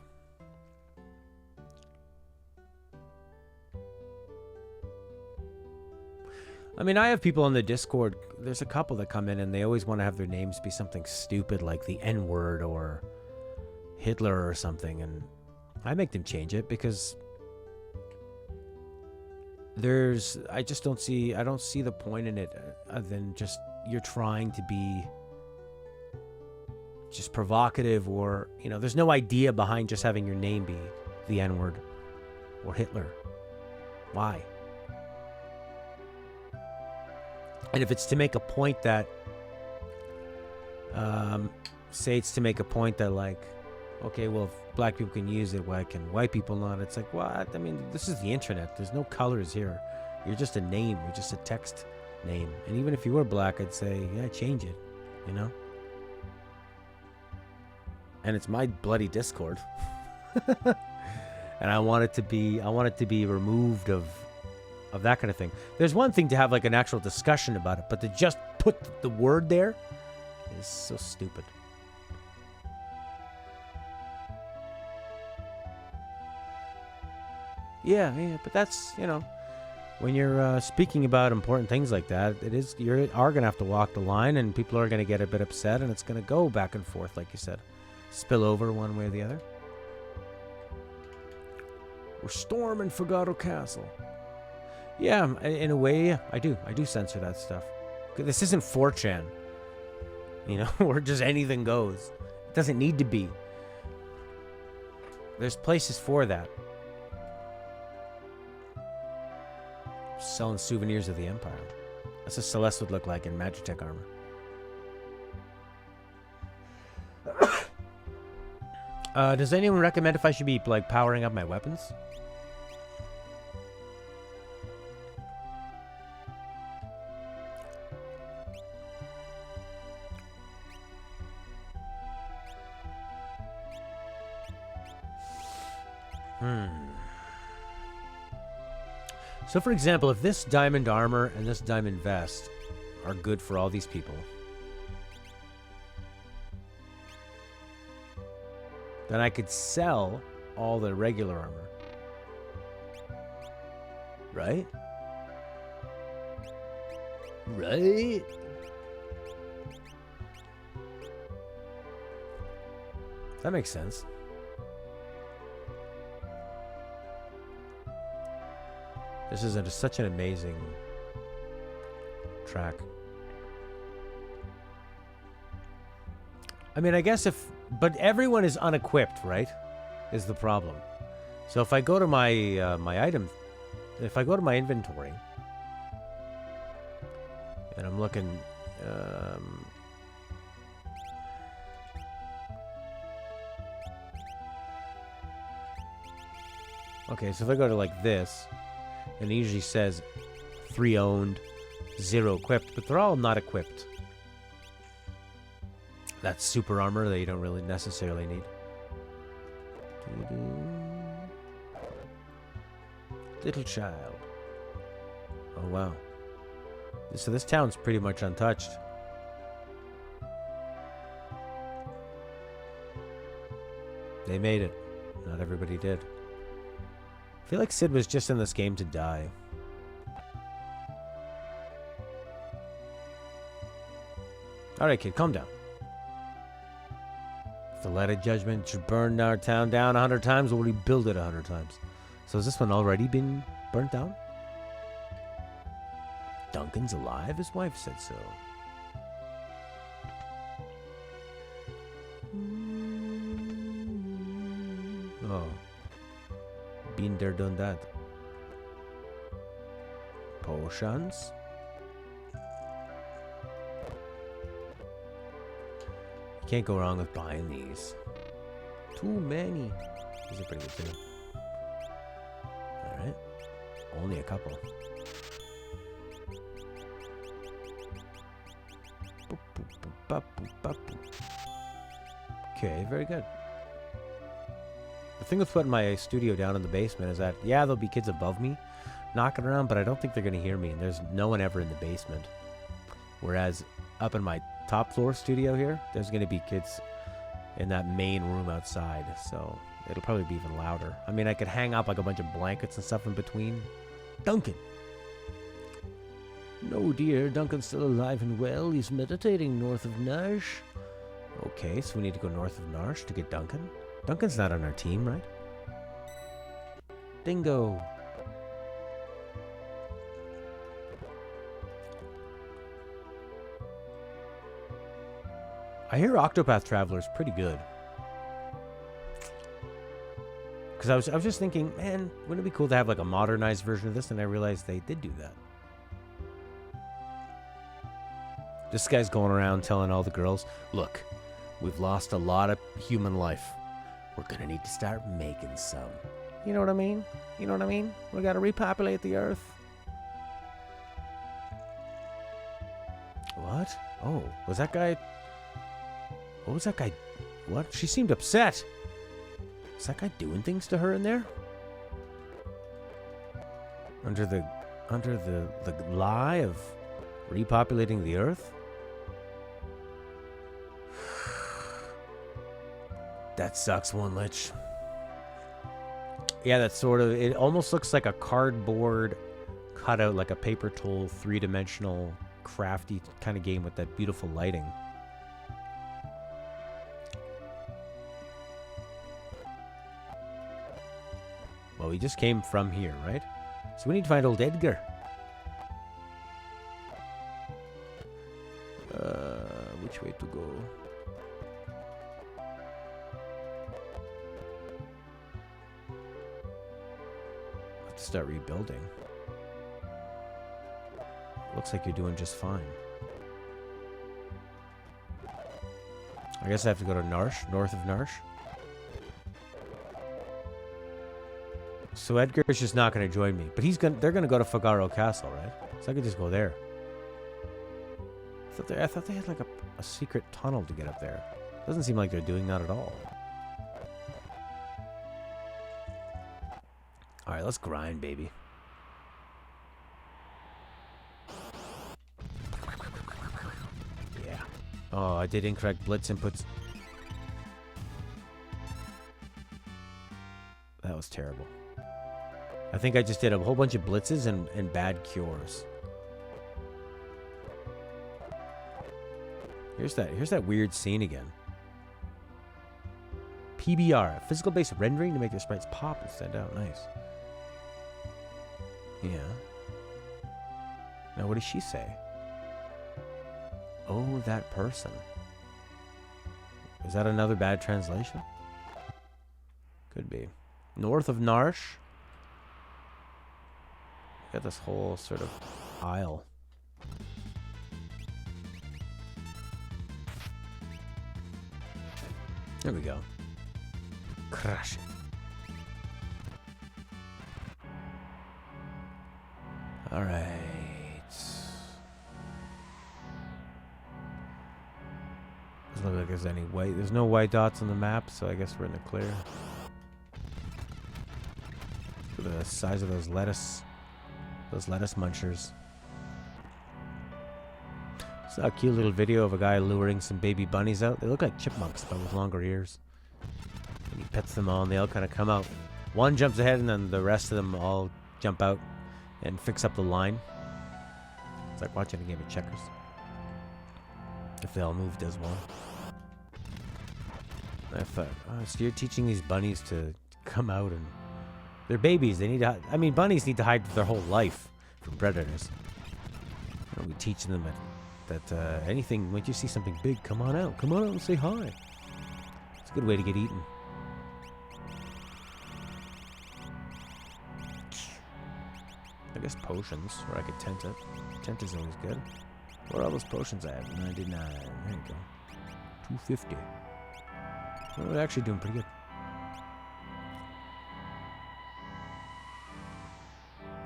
I mean, I have people on the Discord, there's a couple that come in and they always want to have their names be something stupid like the N-word or Hitler or something, and I make them change it because I don't see the point in it other than just you're trying to be just provocative, or, there's no idea behind just having your name be the N-word or Hitler. Why? And if it's to make a point that, say it's to make a point that, like, okay, well, if black people can use it, why can white people not? It's like, what? I mean, this is the internet. There's no colors here. You're just a name. You're just a text name. And even if you were black, I'd say, yeah, change it, And it's my bloody Discord. And I want it to be removed of that kind of thing. There's one thing to have like an actual discussion about it, but to just put the word there is so stupid. Yeah, but that's, when you're speaking about important things like that, you are going to have to walk the line, and people are going to get a bit upset, and it's going to go back and forth, like you said. Spill over one way or the other. We're storming Fagado Castle. Yeah, in a way, I do censor that stuff. This isn't 4chan, where just anything goes. It doesn't need to be. There's places for that. Selling souvenirs of the Empire. That's what Celeste would look like in Magitech armor. Does anyone recommend if I should be, like, powering up my weapons? So, for example, if this diamond armor and this diamond vest are good for all these people, then I could sell all the regular armor. Right? Right? That makes sense. This is such an amazing track. I mean, I guess but everyone is unequipped, right? Is the problem. So if I go to my my item, if I go to my inventory, and I'm looking, okay, so if I go to like this, and it usually says 3 owned, 0 equipped, but they're all not equipped. That's super armor that you don't really necessarily need. Little child. Oh, wow. So this town's pretty much untouched. They made it. Not everybody did. I feel like Sid was just in this game to die. Alright, kid, calm down. If the light of judgment should burn our town down 100 times, we'll rebuild it 100 times. So has this one already been burnt down? Duncan's alive? His wife said so. Oh. Been there, done that. Potions? You can't go wrong with buying these. Too many. These are pretty good too. Only a couple. Okay, very good. The thing with putting my studio down in the basement is that, yeah, there'll be kids above me knocking around, but I don't think they're going to hear me, and there's no one ever in the basement. Whereas up in my top floor studio here, there's going to be kids in that main room outside, so it'll probably be even louder. I mean, I could hang up like a bunch of blankets and stuff in between. Duncan! No, dear, Duncan's still alive and well. He's meditating north of Narsh. Okay, so we need to go north of Narsh to get Duncan. Duncan's not on our team, right? Dingo! I hear Octopath Traveler is pretty good. Because I was just thinking, man, wouldn't it be cool to have like a modernized version of this? And I realized they did do that. This guy's going around telling all the girls, look, we've lost a lot of human life. We're going to need to start making some. You know what I mean? You know what I mean? We got to repopulate the earth. What? Oh, was that guy... What was that guy... What? She seemed upset. Is that guy doing things to her in there? Under the lie of repopulating the earth? That sucks, One Lich. Yeah, that's sort of... It almost looks like a cardboard cutout, like a paper tool, three-dimensional, crafty kind of game with that beautiful lighting. Well, we just came from here, right? So we need to find old Edgar. Which way to go? Have to start rebuilding. Looks like you're doing just fine. I guess I have to go to Narsh, north of Narsh. So Edgar is just not going to join me, but they're going to go to Figaro Castle, right? So I could just go there. I thought they had like a secret tunnel to get up there. Doesn't seem like they're doing that at all. All right, let's grind, baby. Yeah. Oh, I did incorrect blitz inputs. That was terrible. I think I just did a whole bunch of blitzes and bad cures. Here's that weird scene again. PBR, physical based rendering to make the sprites pop and stand out. Nice. Yeah. Now what does she say? Oh, that person. Is that another bad translation? Could be. North of Narsh. Got this whole sort of aisle. There we go. Crush it. All right. Doesn't look like there's any white. There's no white dots on the map, so I guess we're in the clear. Look at the size of those lettuce munchers. Saw a cute little video of a guy luring some baby bunnies out. They look like chipmunks, but with longer ears. And he pets them all, and they all kind of come out. One jumps ahead, and then the rest of them all jump out and fix up the line. It's like watching a game of checkers. If they all move, does one. I thought, oh, so you're teaching these bunnies to come out, and they're babies. They need to. I mean, bunnies need to hide their whole life from predators. You know, we teach them that anything, once you see something big, come on out and say hi. It's a good way to get eaten. I guess potions, or I could tent it. Tent is always good. What are all those potions at? 99. There you go. 250. Well, we're actually doing pretty good.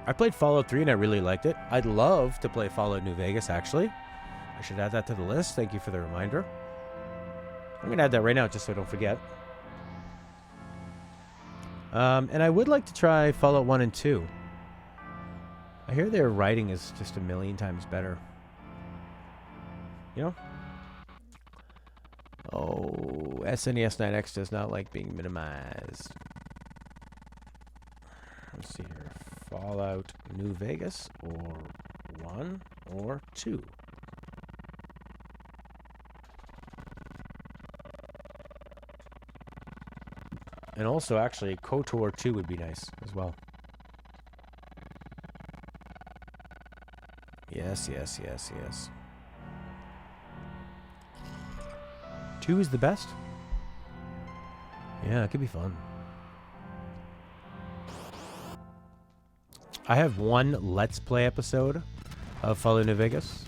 I played Fallout 3 and I really liked it. I'd love to play Fallout New Vegas, actually. I should add that to the list. Thank you for the reminder. I'm going to add that right now just so I don't forget. And I would like to try Fallout 1 and 2. I hear their writing is just a million times better. You know? Oh, SNES 9X does not like being minimized. Let's see here. Fallout New Vegas or 1 or 2. And also, actually, KOTOR 2 would be nice as well. Yes, yes, yes, yes. 2 is the best? Yeah, it could be fun. I have one Let's Play episode of Fallout New Vegas.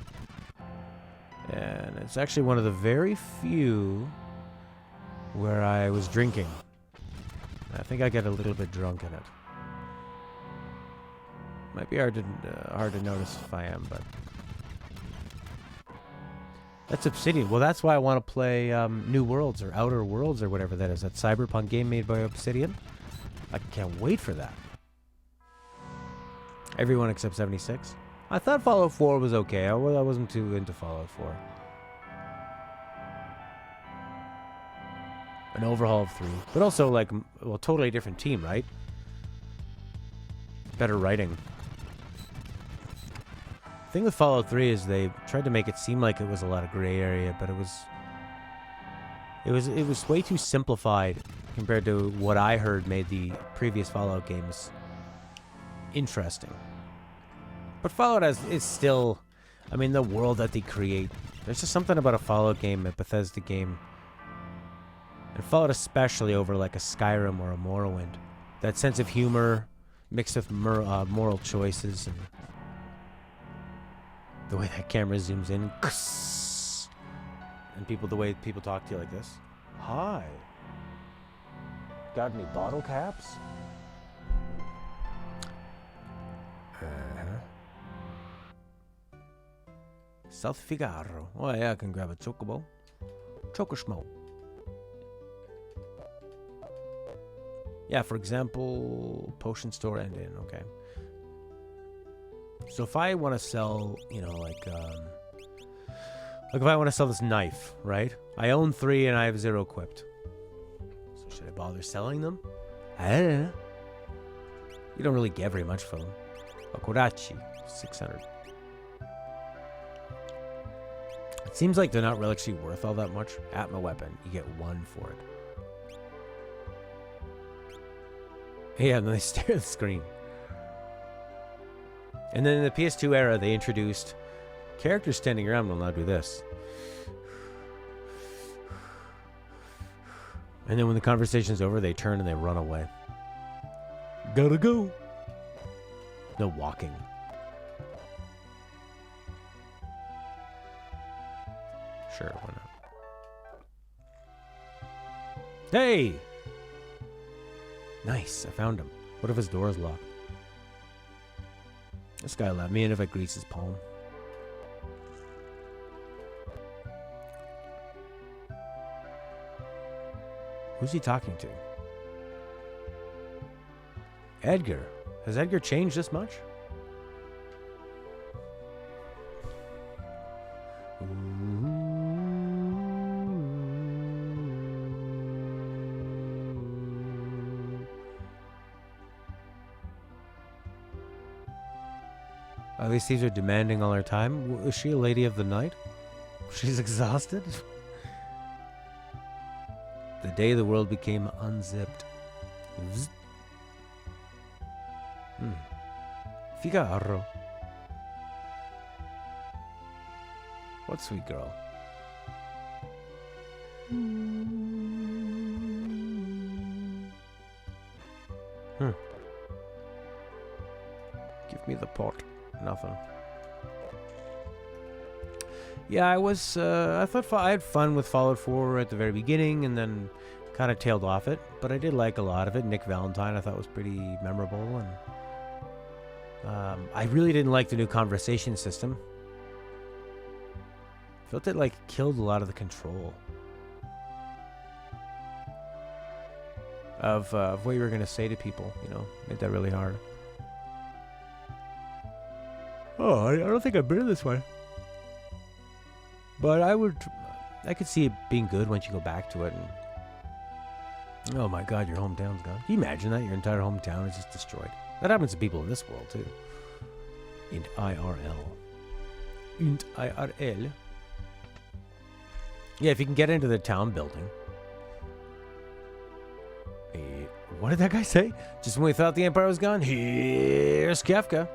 And it's actually one of the very few where I was drinking. I think I get a little bit drunk in it. Might be hard to notice if I am, but... That's Obsidian. Well, that's why I want to play New Worlds or Outer Worlds or whatever that is. That cyberpunk game made by Obsidian. I can't wait for that. Everyone except 76. I thought Fallout 4 was okay. I wasn't too into Fallout 4. An overhaul of 3. But also, like, well, totally different team, right? Better writing. The thing with Fallout 3 is they tried to make it seem like it was a lot of gray area, but it was way too simplified compared to what I heard made the previous Fallout games interesting. But Fallout is still, I mean, the world that they create. There's just something about a Fallout game, a Bethesda game, and Fallout especially over like a Skyrim or a Morrowind. That sense of humor mixed with moral choices and the way that camera zooms in. And the way people talk to you like this. Hi. Got any bottle caps? South Figaro. Oh yeah, I can grab a chocobo. Chocoschmo. Yeah, for example, potion store and inn. Okay. So if I want to sell, you know, like if I want to sell this knife, right? I own 3 and I have 0 equipped. So should I bother selling them? I don't know. You don't really get very much for them. Akorachi, 600. It seems like they're not really actually worth all that much. Atma weapon, you get 1 for it. Yeah, and then they stare at the screen. And then in the PS2 era, they introduced characters standing around will now do this. And then when the conversation's over, they turn and they run away. Gotta go. No walking. Sure, why not? Hey! Nice, I found him. What if his door is locked? This guy let me in if I grease his palm. Who's he talking to? Edgar. Has Edgar changed this much? These thieves are demanding all her time. Is she a lady of the night? She's exhausted? The day the world became unzipped. Figaro. What sweet girl? Give me the pot. Nothing. Yeah, I thought I had fun with Fallout 4 at the very beginning and then kind of tailed off it, but I did like a lot of it. Nick Valentine I thought was pretty memorable, and I really didn't like the new conversation system. Felt it like killed a lot of the control of what you were gonna say to people. You know, made that really hard. Oh, I don't think I've been in this one, but I could see it being good once you go back to it. And oh my God, your hometown's gone. Can you imagine that? Your entire hometown is just destroyed. That happens to people in this world too. In IRL. In IRL. Yeah, if you can get into the town building. What did that guy say? Just when we thought the Empire was gone, here's Kefka.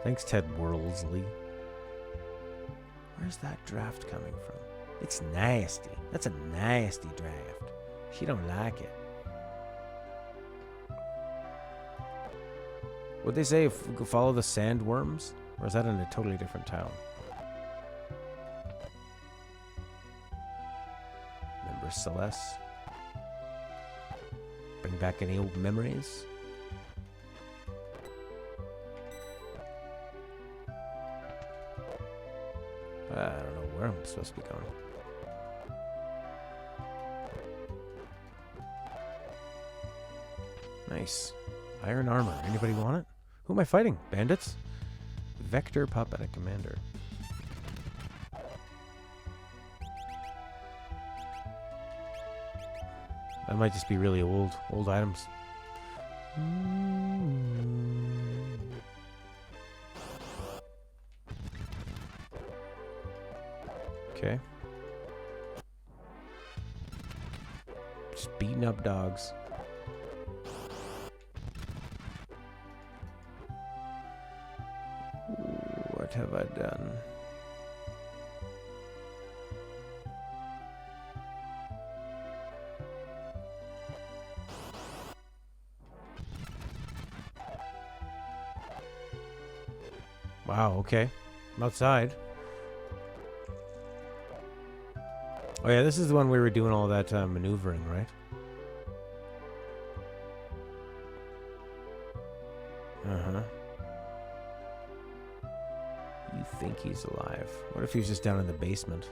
Thanks, Ted Worlsley. Where's that draft coming from? It's nasty. That's a nasty draft. She don't like it. Would they say follow the sandworms? Or is that in a totally different town? Remember Celeste? Bring back any old memories? I don't know where I'm supposed to be going. Nice. Iron armor. Anybody want it? Who am I fighting? Bandits? Vector puppet at commander. That might just be really old items. Okay. Just beating up dogs. What have I done? Wow, okay. I'm outside. Oh yeah, this is the one we were doing all that maneuvering, right? Uh-huh. You think he's alive. What if he was just down in the basement?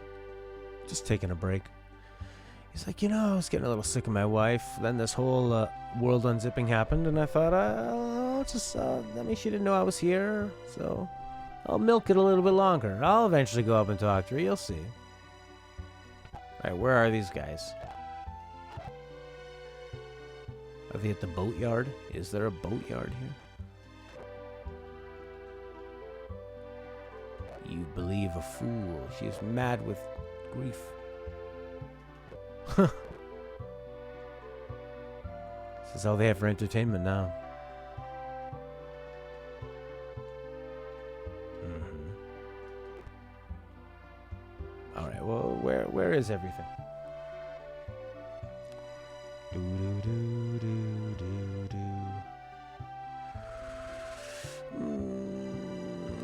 Just taking a break. He's like, you know, I was getting a little sick of my wife. Then this whole world unzipping happened, and I thought, I'll just, that means she didn't know I was here, so I'll milk it a little bit longer. I'll eventually go up and talk to her, you'll see. Alright, where are these guys? Are they at the boatyard? Is there a boatyard here? You believe a fool. She is mad with grief. This is all they have for entertainment now. Alright, well, where is everything?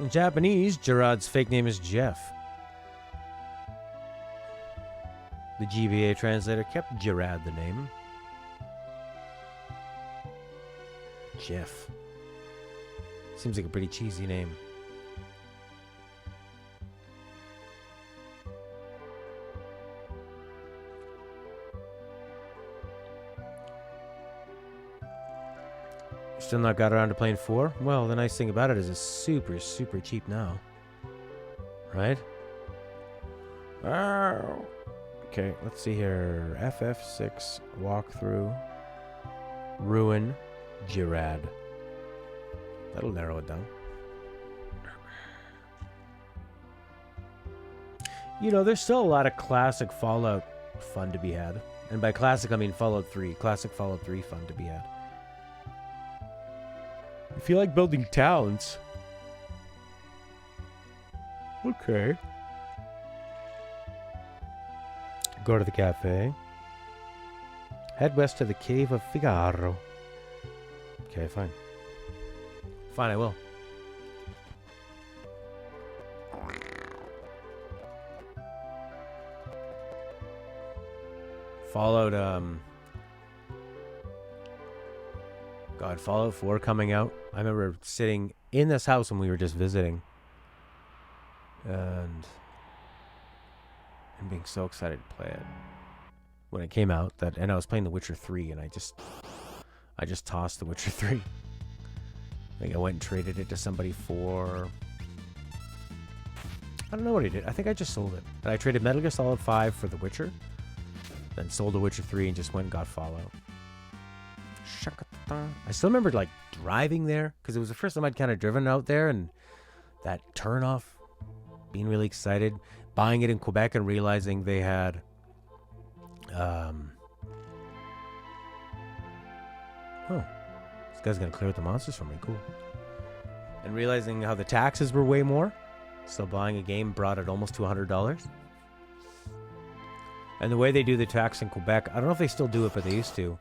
In Japanese, Gerard's fake name is Jeff. The GBA translator kept Gerard the name. Jeff. Seems like a pretty cheesy name. Still not got around to playing 4? Well, the nice thing about it is it's super, super cheap now. Right? Oh. Okay, let's see here. FF6, walkthrough, ruin, Gerard. That'll narrow it down. You know, there's still a lot of classic Fallout fun to be had. And by classic, I mean Fallout 3. Classic Fallout 3 fun to be had. If you like building towns. Okay. Go to the cafe. Head west to the Cave of Figaro. Okay, fine. Fine, I will. Fallout, God, God, Fallout 4 coming out. I remember sitting in this house when we were just visiting. And being so excited to play it. When it came out, and I was playing The Witcher 3, and I just tossed The Witcher 3. I went and traded it to somebody for... I don't know what I did. I think I just sold it. And I traded Metal Gear Solid 5 for The Witcher. Then sold The Witcher 3 and just went and got Fallout. I still remember, like, driving there. Because it was the first time I'd kind of driven out there. And that turnoff. Being really excited. Buying it in Quebec and realizing they had... Oh. This guy's gonna clear out the monsters for me. Cool. And realizing how the taxes were way more. So buying a game brought it almost to $100. And the way they do the tax in Quebec, I don't know if they still do it, but they used to.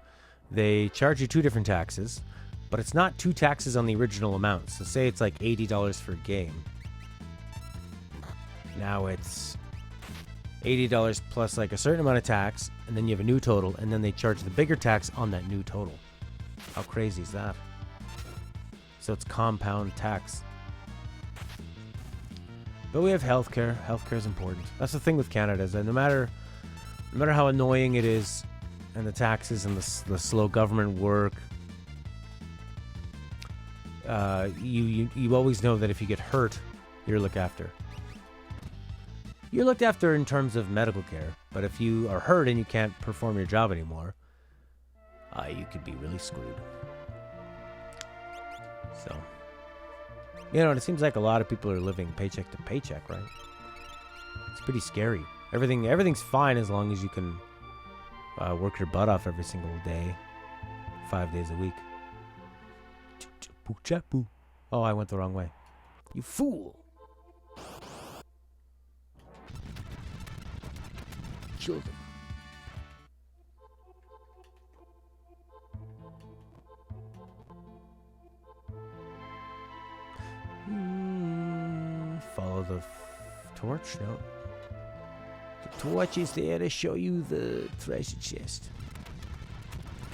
They charge you 2 different taxes, but it's not 2 taxes on the original amount. So say it's like $80 for a game. Now it's $80 plus like a certain amount of tax, and then you have a new total, and then they charge the bigger tax on that new total. How crazy is that? So it's compound tax. But we have healthcare. Healthcare is important. That's the thing with Canada, is that no matter how annoying it is, and the taxes and the slow government work, you always know that if you get hurt, you're looked after. You're looked after in terms of medical care, but if you are hurt and you can't perform your job anymore, you could be really screwed. So, and it seems like a lot of people are living paycheck to paycheck, right? It's pretty scary. Everything's fine as long as you can work your butt off every single day, 5 days a week. Oh, I went the wrong way. You fool! Kill them. Follow the torch? No. The torch is there to show you the treasure chest.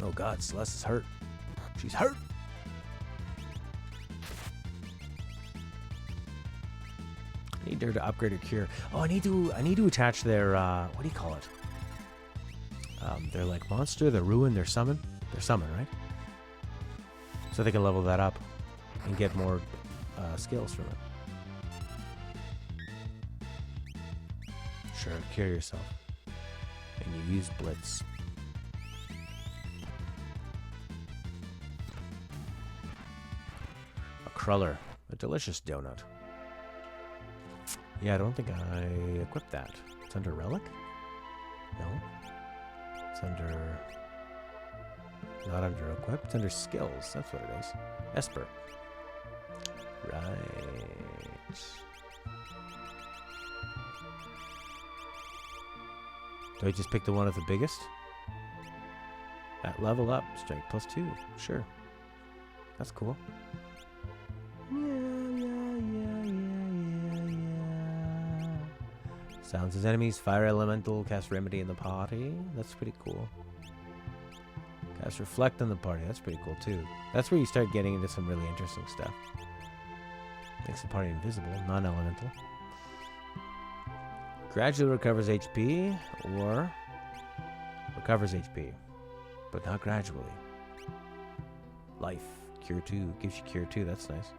Oh God, Celeste is hurt. She's hurt. I need her to upgrade her cure. Oh, I need to attach their what do you call it? They're like monster, they're ruin, they're summon. They're summon, right? So they can level that up and get more skills from it. Sure, cure yourself. And you use Blitz. A cruller. A delicious donut. Yeah, I don't think I equipped that. It's under Relic? No. It's under... Not under Equip. It's under Skills. That's what it is. Esper. Right. Do I just pick the one with the biggest? At level up. Strength +2. Sure. That's cool. Sounds as enemies, fire elemental, cast remedy in the party. That's pretty cool. Cast reflect on the party. That's pretty cool too. That's where you start getting into some really interesting stuff. Makes the party invisible, non-elemental. Gradually recovers HP, or recovers HP, but not gradually. Life, cure 2, gives you cure 2. That's nice.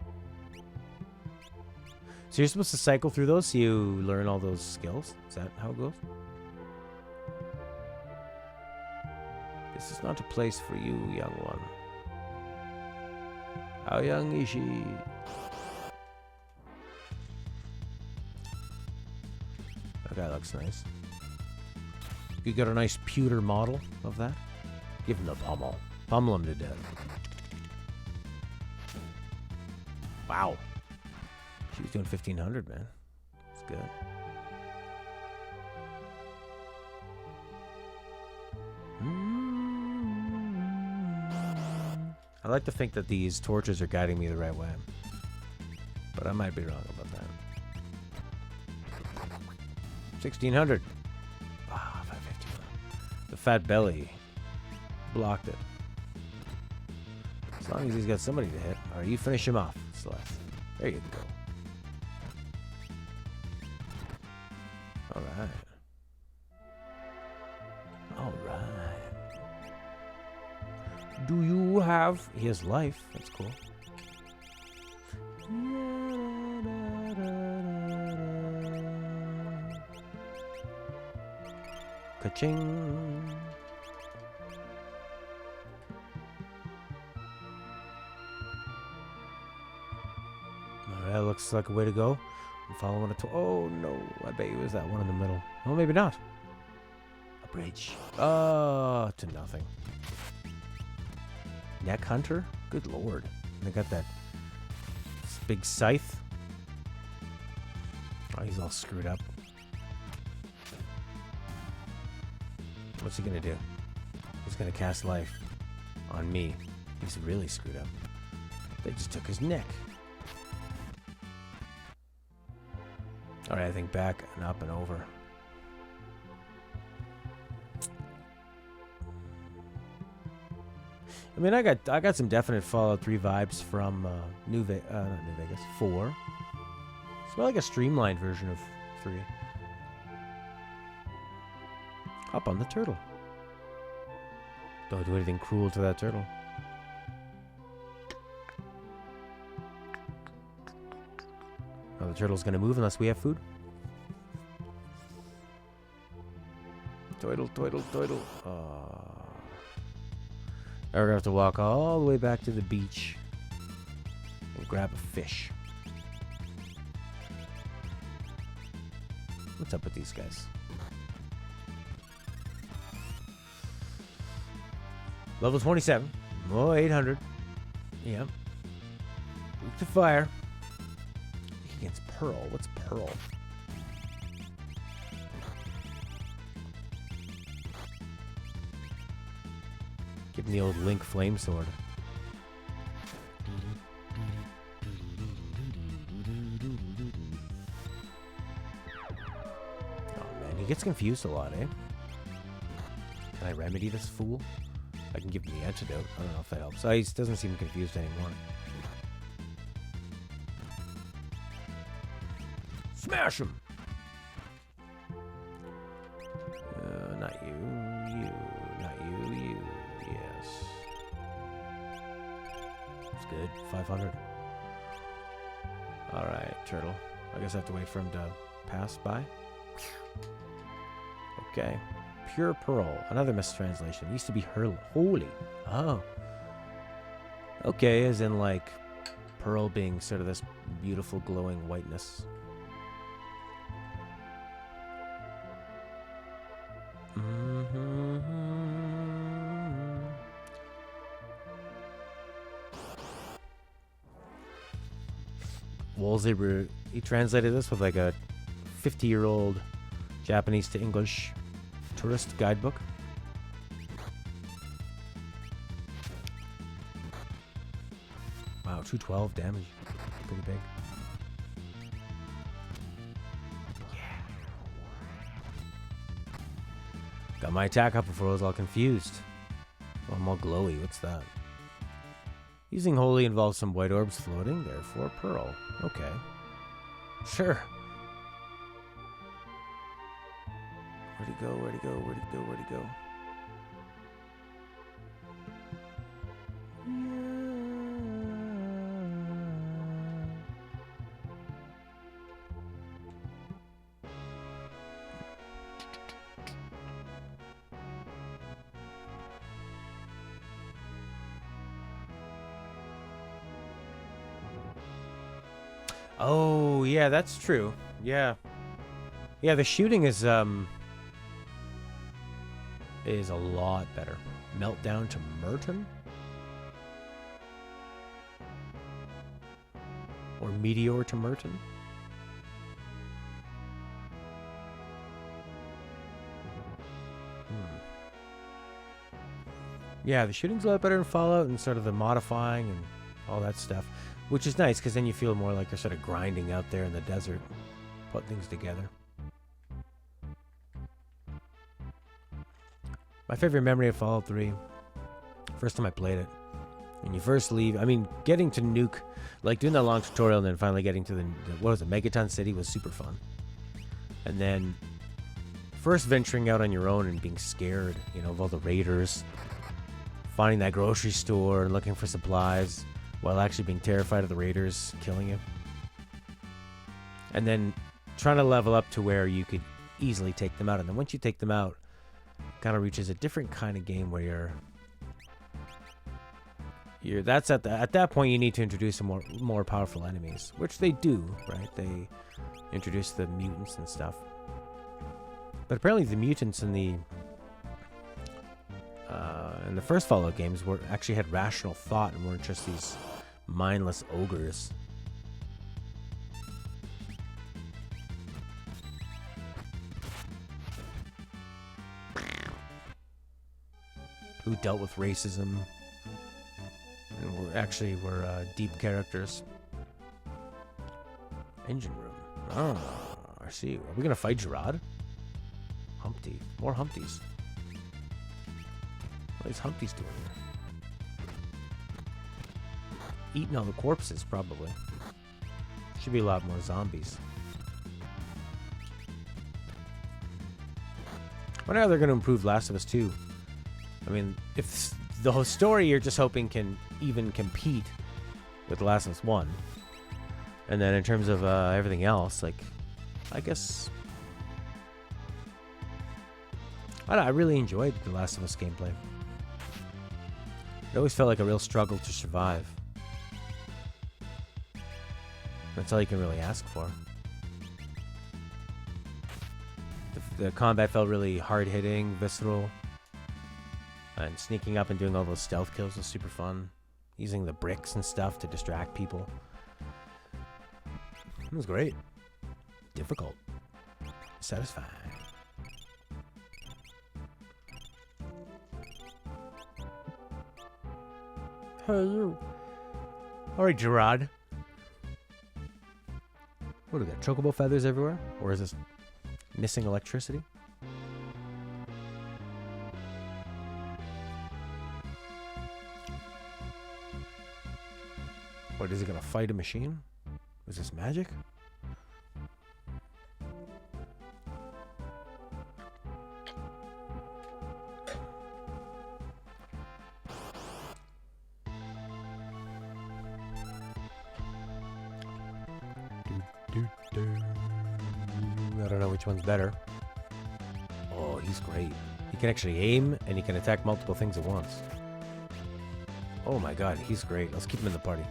So you're supposed to cycle through those so you learn all those skills? Is that how it goes? This is not a place for you, young one. How young is she? That guy looks nice. You got a nice pewter model of that? Give him the pommel. Pummel him to death. Wow. She was doing 1,500, man. It's good. I like to think that these torches are guiding me the right way. But I might be wrong about that. 1,600. Ah, 550. The fat belly blocked it. As long as he's got somebody to hit. Alright, you finish him off, Celeste. There you go. Alright. Alright. Do you have... He has life. That's cool. Ka-ching. Alright, looks like a way to go. I'm following it to... Oh, no. I bet you it was that one in the middle. Oh, maybe not. A bridge. To nothing. Neck Hunter? Good lord. They got that big scythe. Oh, he's all screwed up. What's he gonna do? He's gonna cast life on me. He's really screwed up. They just took his neck. Alright, I think back and up and over. I mean, I got some definite Fallout 3 vibes from not New Vegas, 4. It's more like a streamlined version of 3. Hop on the turtle. Don't do anything cruel to that turtle. Oh, the turtle's gonna move unless we have food. Toidle, toidle, toidle. Now we're gonna have to walk all the way back to the beach and grab a fish. What's up with these guys? Level 27. Oh, 800. Yep. Luke to fire. Against Pearl. What's Pearl? Give him the old Link Flame Sword. Oh man, he gets confused a lot, eh? Can I remedy this fool? I can give him the antidote. I don't know if that helps. He doesn't seem confused anymore. Smash him! Not you. You. Not you. You. Yes. It's good. 500. Alright, turtle. I guess I have to wait for him to pass by. Okay. Pure Pearl. Another mistranslation. It used to be holy. Oh. Okay, as in like pearl being sort of this beautiful glowing whiteness. Wolsey, he translated this with like a 50-year-old Japanese to English tourist guidebook. Wow, 212 damage. Pretty big. Yeah. Got my attack up before I was all confused. Oh, I'm all glowy. What's that? Using holy involves some white orbs floating, therefore pearl. Okay. Sure. Where'd he go? Where'd he go? Where'd he go? Where'd he go? Oh, yeah, that's true. Yeah. Yeah, the shooting is a lot better. Meltdown to Merton? Or Meteor to Merton? Yeah, the shooting's a lot better in Fallout and sort of the modifying and all that stuff. Which is nice, because then you feel more like you're sort of grinding out there in the desert. Put things together. My favorite memory of Fallout 3, first time I played it, When you first leave, I mean, getting to Nuke, like doing that long tutorial and then finally getting to the what was it, Megaton City was super fun. And then first venturing out on your own and being scared, you know, of all the raiders, finding that grocery store and looking for supplies while actually being terrified of the raiders killing you. And then trying to level up to where you could easily take them out. And then once you take them out, it kind of reaches a different kind of game where that's at that point you need to introduce some more powerful enemies, which they do, right? They introduce the mutants and stuff. But apparently the mutants in the first Fallout games actually had rational thought and weren't just these mindless ogres. Who dealt with racism and were deep characters. Engine room. Oh, I see. Are we gonna fight Gerard? Humpty. More Humpties. What is Humpties doing here? Eating all the corpses, probably. Should be a lot more zombies. I wonder how they're going to improve Last of Us 2. I mean, if the whole story you're just hoping can even compete with Last of Us 1. And then in terms of everything else, like, I guess... I really enjoyed the Last of Us gameplay. It always felt like a real struggle to survive. That's all you can really ask for. The combat felt really hard-hitting, visceral. And sneaking up and doing all those stealth kills was super fun. Using the bricks and stuff to distract people. It was great. Difficult. Satisfying. Hey, you. Alright, Gerard. What do we got? Chocobo feathers everywhere? Or is this missing electricity? What, is he gonna fight a machine? Is this magic? I don't know which one's better. Oh, he's great. He can actually aim, and he can attack multiple things at once. Oh my god, he's great. Let's keep him in the party.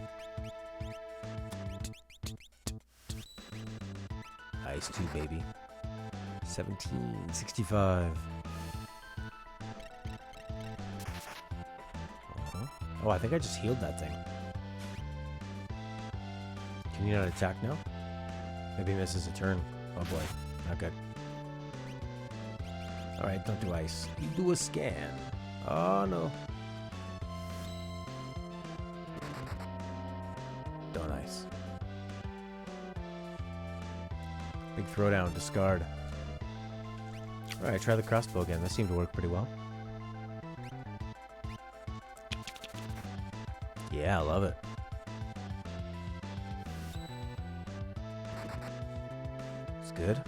Ice 2, baby. 1765. Oh, I think I just healed that thing. Can you not attack now? Maybe he misses a turn. Oh boy, not good. Alright, don't do ice. You do a scan. Oh no. Don't ice. Big throwdown, discard. Alright, try the crossbow again. That seemed to work pretty well. Yeah, I love it. It's good.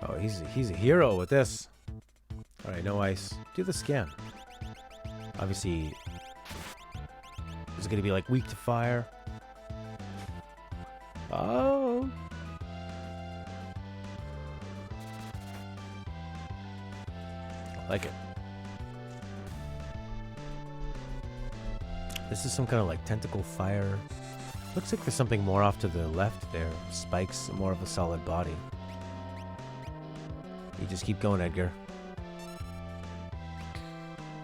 Oh, he's a hero with this. Alright, no ice. Do the scan. Obviously, is it going to be like weak to fire? Oh. I like it. This is some kind of like tentacle fire. Looks like there's something more off to the left there. Spikes, more of a solid body. You just keep going, Edgar.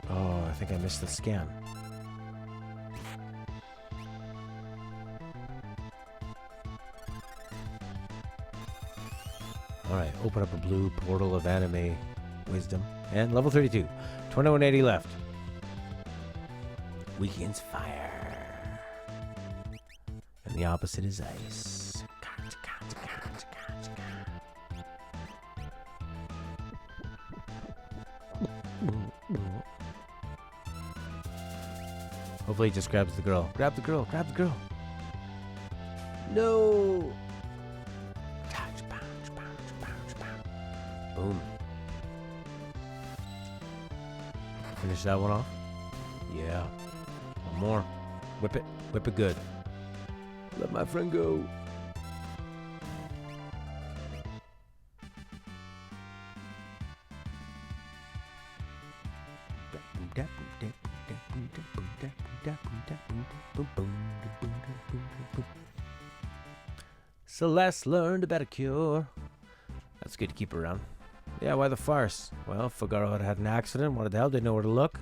Oh, I think I missed the scan. Alright, open up a blue portal of anime wisdom. And level 32. 2180 left. Weakens fire. And the opposite is ice. Hopefully he just grabs the girl. Grab the girl. Grab the girl. No. Boom. Finish that one off. Yeah. One more. Whip it. Whip it good. Let my friend go. Celeste learned about a cure. That's good to keep around. Yeah, why the farce? Well, Figaro had an accident. Wanted help. Didn't know where to look.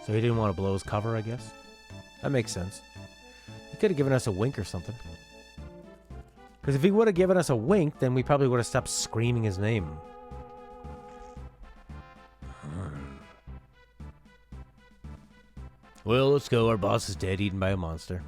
So he didn't want to blow his cover, I guess. That makes sense. He could have given us a wink or something. Because if he would have given us a wink, then we probably would have stopped screaming his name. Well, let's go. Our boss is dead, eaten by a monster.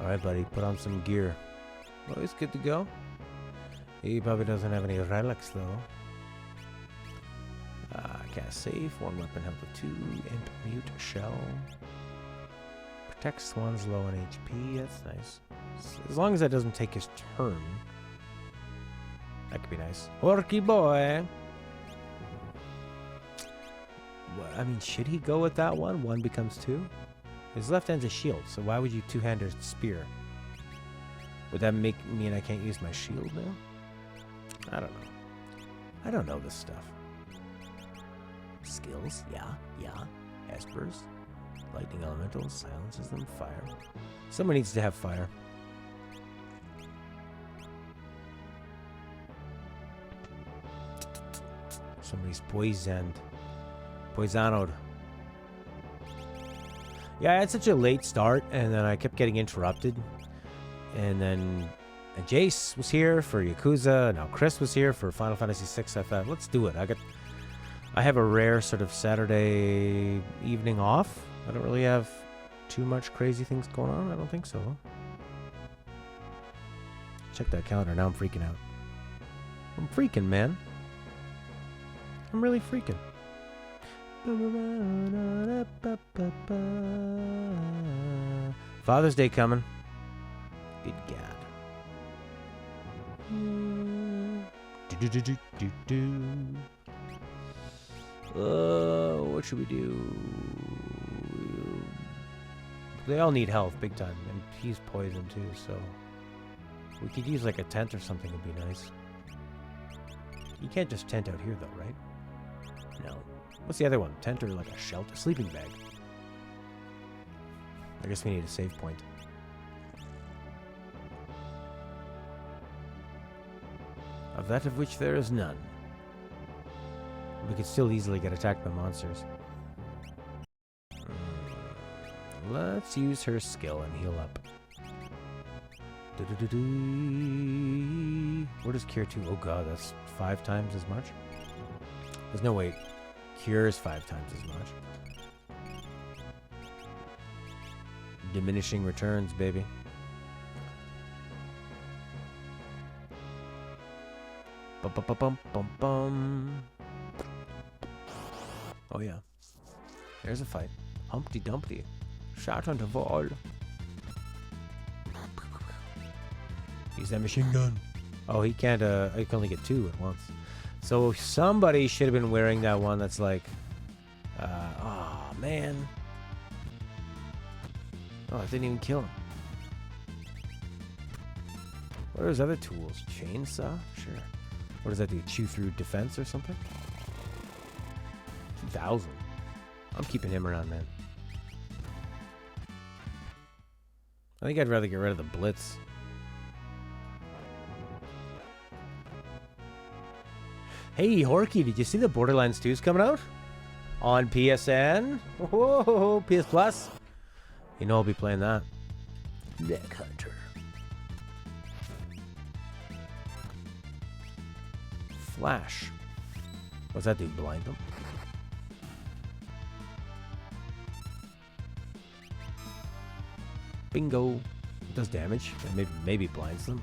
Alright, buddy, put on some gear. Oh, he's good to go. He probably doesn't have any relics, though. Cast safe, 1 weapon health of 2, imp mute, shell. Protects one's low on HP, that's nice. As long as that doesn't take his turn. That could be nice. Orky boy! What, I mean, should he go with that one? 1 becomes 2? His left hand's a shield, so why would you two-hand a spear? Would that mean I can't use my shield now? I don't know. I don't know this stuff. Skills, yeah. Espers. Lightning elementals, silences them, fire. Someone needs to have fire. Somebody's poisoned. Poisoned. Yeah, I had such a late start, and then I kept getting interrupted. And then Jace was here for Yakuza. Now Chris was here for Final Fantasy VI. I thought, let's do it. I have a rare sort of Saturday evening off. I don't really have too much crazy things going on. I don't think so. Check that calendar. Now I'm freaking out. I'm freaking, man. I'm really freaking. Father's Day coming. Good God. What should we do? They all need health big time, and he's poisoned too, so we could use like a tent or something would be nice. You can't just tent out here though, right? No. What's the other one? Tent or like a shelter? Sleeping bag. I guess we need a save point. Of that of which there is none. We could still easily get attacked by monsters. Let's use her skill and heal up. What does Cure 2? Oh god, that's 5 times as much? There's no way. Cure is 5 times as much. Diminishing returns, baby. Bum. Oh yeah. There's a fight. Humpty Dumpty. Shout unto Vol. Use that machine gun. Oh, he can't, he can only get 2 at once. So somebody should have been wearing that one that's like, oh man. Oh, it didn't even kill him. What are his other tools? Chainsaw? Sure. What does that do? Chew through defense or something? 2,000. I'm keeping him around, man. I think I'd rather get rid of the Blitz. Hey, Horky, did you see the Borderlands 2's coming out? on PSN. Whoa, PS Plus. You know I'll be playing that. Neck Hunter. Flash. What's that do? Blind them? Bingo. It does damage. Maybe blinds them.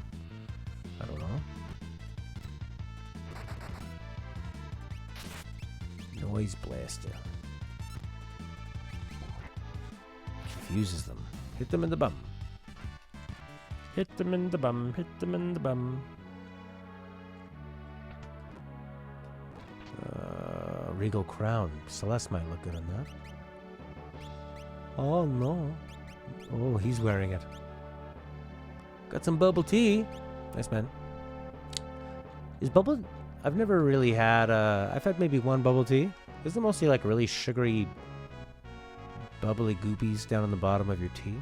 I don't know. Noise blaster. Confuses them. Hit them in the bum. Hit them in the bum. Hit them in the bum. Regal Crown. Celeste might look good on that. Oh no. Oh, he's wearing it. Got some bubble tea. Nice, man. Is bubble... I've never really had... I've had maybe one bubble tea. Isn't it mostly like really sugary, bubbly goopies down on the bottom of your tea?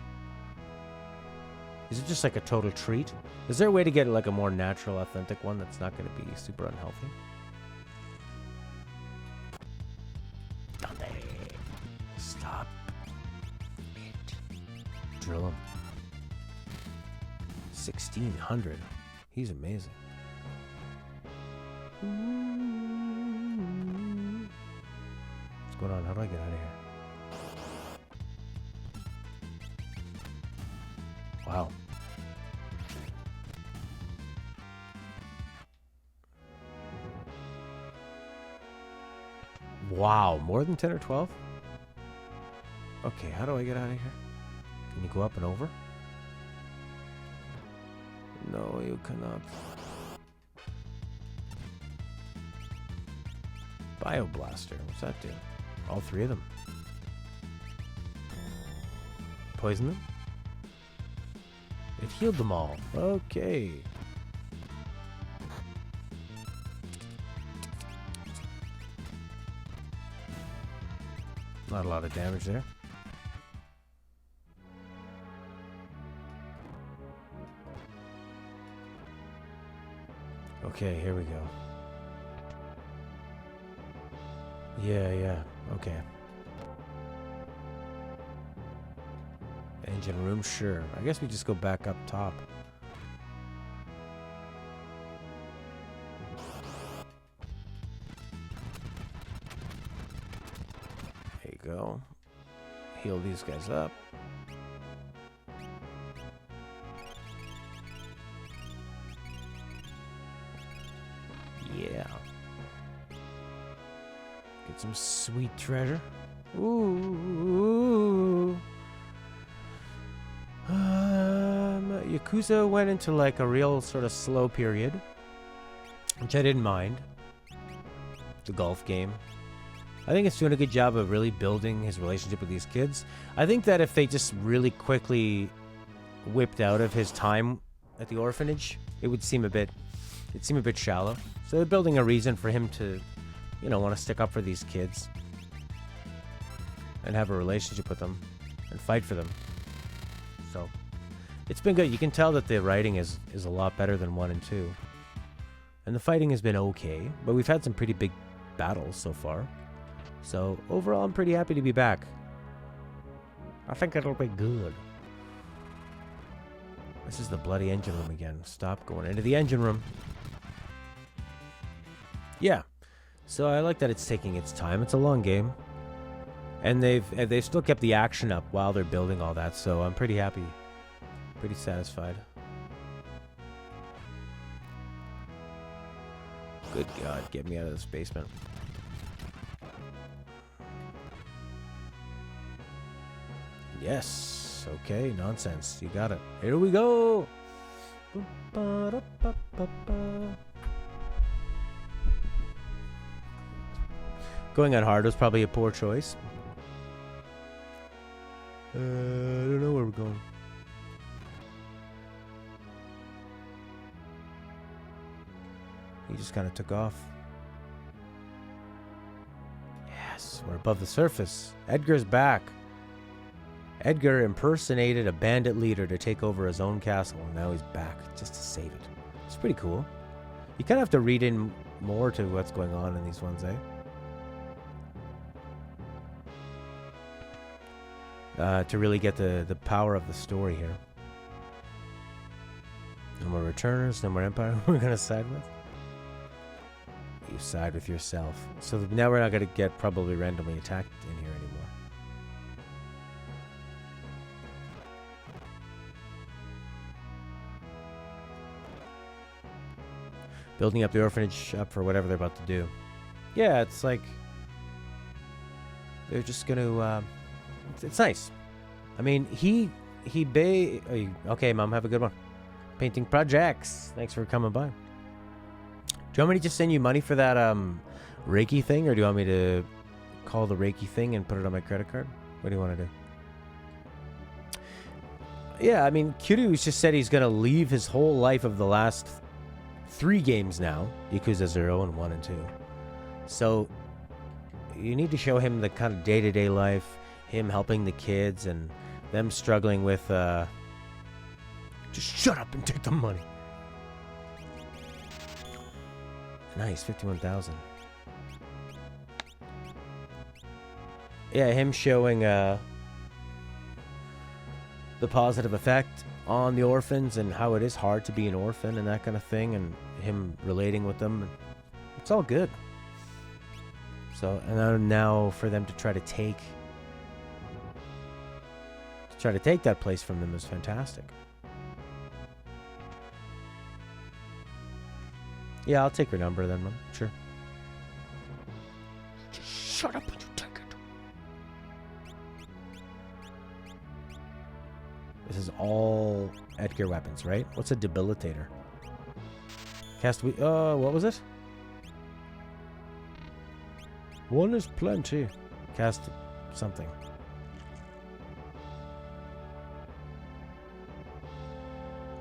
Is it just like a total treat? Is there a way to get like a more natural, authentic one that's not going to be super unhealthy? Stop it. Drill him. 1600. He's amazing. What's going on? How do I get out of here? Wow. Wow, more than 10 or 12? Okay, how do I get out of here? Can you go up and over? No, you cannot. Bioblaster, what's that do? All three of them. Poison them? It healed them all. Okay. Not a lot of damage there. Okay, here we go. Yeah, okay. Engine room, sure. I guess we just go back up top. There you go. Heal these guys up. Yeah. Get some sweet treasure. Ooh. Yakuza went into like a real sort of slow period, which I didn't mind. The golf game. I think it's doing a good job of really building his relationship with these kids. I think that if they just really quickly whipped out of his time at the orphanage, it would seem a bit shallow. So they're building a reason for him to, want to stick up for these kids and have a relationship with them and fight for them. So it's been good. You can tell that the writing is a lot better than 1 and 2. And the fighting has been okay, but we've had some pretty big battles so far. So overall, I'm pretty happy to be back. I think it'll be good. This is the bloody engine room again. Stop going into the engine room. Yeah. So I like that it's taking its time. It's a long game. And they've still kept the action up while they're building all that, so I'm pretty happy. Pretty satisfied. Good God, get me out of this basement. Yes. Okay, nonsense. You got it. Here we go. Going on hard was probably a poor choice. I don't know where we're going. He just kind of took off. Yes, we're above the surface. Edgar's back. Edgar impersonated a bandit leader to take over his own castle, and now he's back just to save it. It's pretty cool. You kind of have to read in more to what's going on in these ones, eh? to really get the power of the story here. No more returners, no more Empire. We're going to side with? You side with yourself. So now we're not going to get probably randomly attacked in here anymore. Building up the orphanage up for whatever they're about to do. Yeah, it's like they're just going to... it's nice. I mean, okay, Mom, have a good one. Painting projects. Thanks for coming by. Do you want me to just send you money for that Reiki thing, or do you want me to call the Reiki thing and put it on my credit card? What do you want to do? Yeah, I mean, Kiryu's just said he's going to leave his whole life of the last 3 games now, Yakuza 0 and 1 and 2. So you need to show him the kind of day-to-day life, him helping the kids, and them struggling with... Just shut up and take the money. Nice, 51,000. Yeah, him showing the positive effect on the orphans and how it is hard to be an orphan and that kind of thing, and him relating with them. It's all good. So, and now for them to try to take that place from them is fantastic. Yeah, I'll take your number then, Mom. Sure. Just shut up when you take it. This is all Edgar weapons, right? What's a debilitator? Cast what was it? One is plenty. Cast something.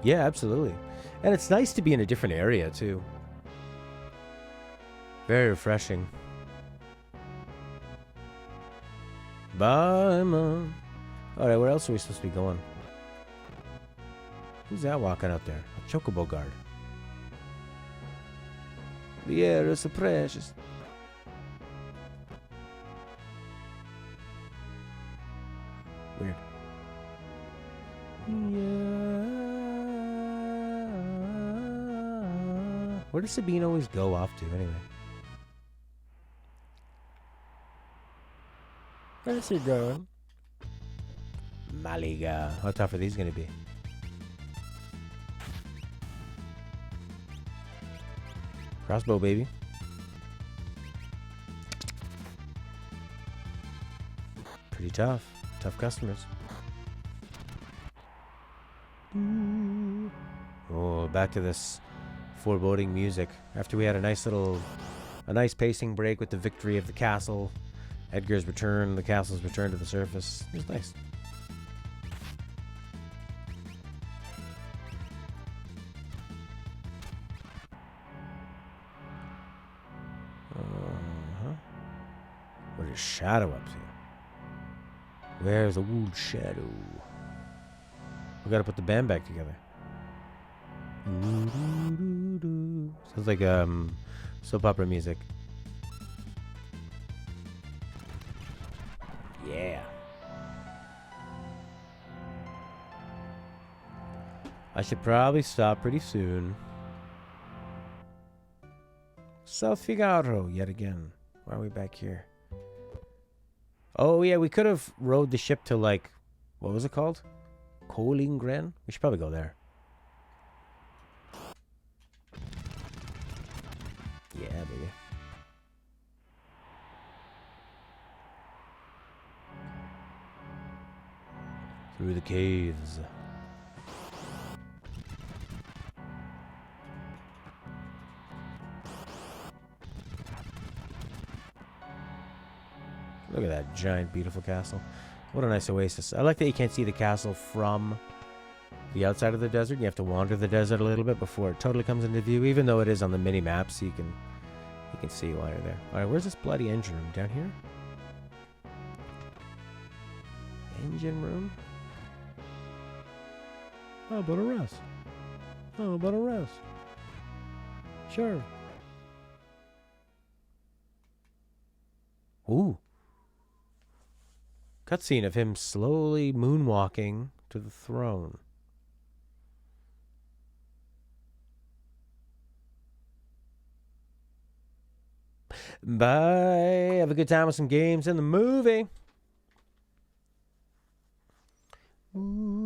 Yeah, absolutely. And it's nice to be in a different area, too. Very refreshing. Bye, Mom. Alright, where else are we supposed to be going? Who's that walking out there? A chocobo guard. The air is so precious. Weird. Yeah. Where does Sabine always go off to, anyway? Where's he going? Maliga. How tough are these going to be? Crossbow, baby. Pretty tough. Tough customers. Oh, back to this foreboding music. After we had a nice pacing break with the victory of the castle, Edgar's return, the castle's return to the surface. It was nice. What is Shadow up to? Where's the old Shadow? We gotta put the band back together. Sounds like soap opera music. Yeah. I should probably stop pretty soon. South Figaro yet again. Why are we back here? Oh yeah, we could have rowed the ship to, like, what was it called? Kolingren? We should probably go there. Yeah, baby. Through the caves. Look at that giant, beautiful castle. What a nice oasis. I like that you can't see the castle from the outside of the desert. You have to wander the desert a little bit before it totally comes into view, even though it is on the mini map, so you can see while you're there. All right, where's this bloody engine room? Down here? Engine room? How about a rest? How about a rest? Sure. Ooh. Cutscene of him slowly moonwalking to the throne. Bye. Have a good time with some games in the movie. Ooh.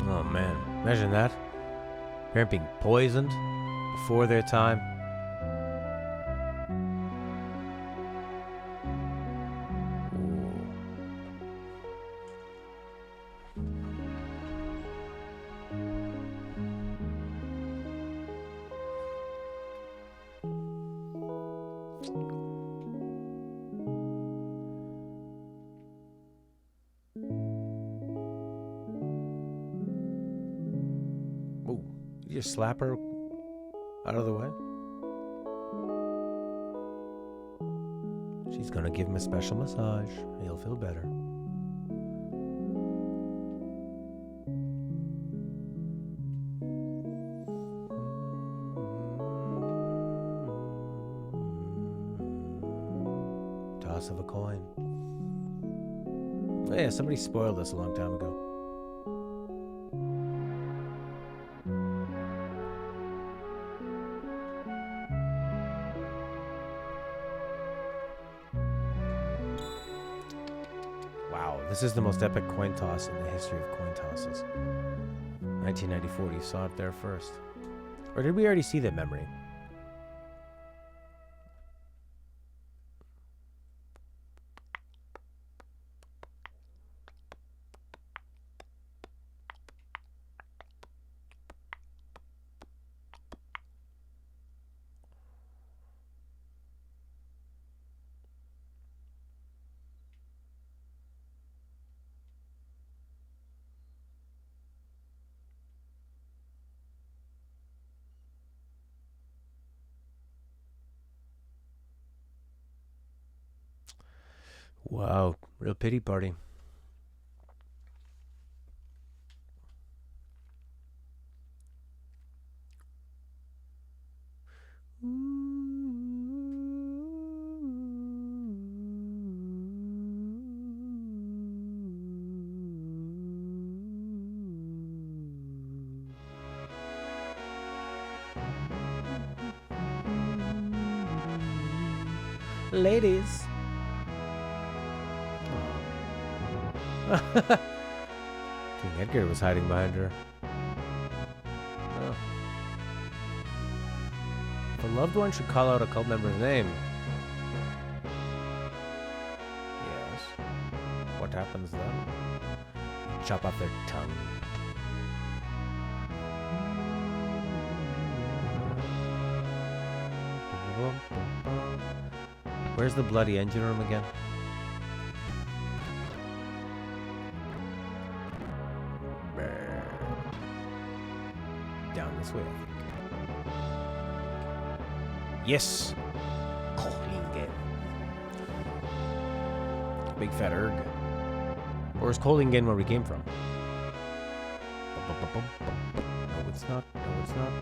Oh man, imagine that. Parent being poisoned before their time. Ooh, you just slap her out of the way? She's gonna give him a special massage. He'll feel better. Toss of a coin. Oh yeah, somebody spoiled this a long time ago. This is the most epic coin toss in the history of coin tosses. 1994, you saw it there first. Or did we already see that memory? Wow, real pity party. Ladies. King Edgar was hiding behind her. Oh. If a loved one should call out a cult member's name. Yes. What happens then? Chop off their tongue. Where's the bloody engine room again? Down this way, I think. Yes! Kohlingen. Big fat erg. Or is Kohlingen where we came from? No, it's not. No, it's not.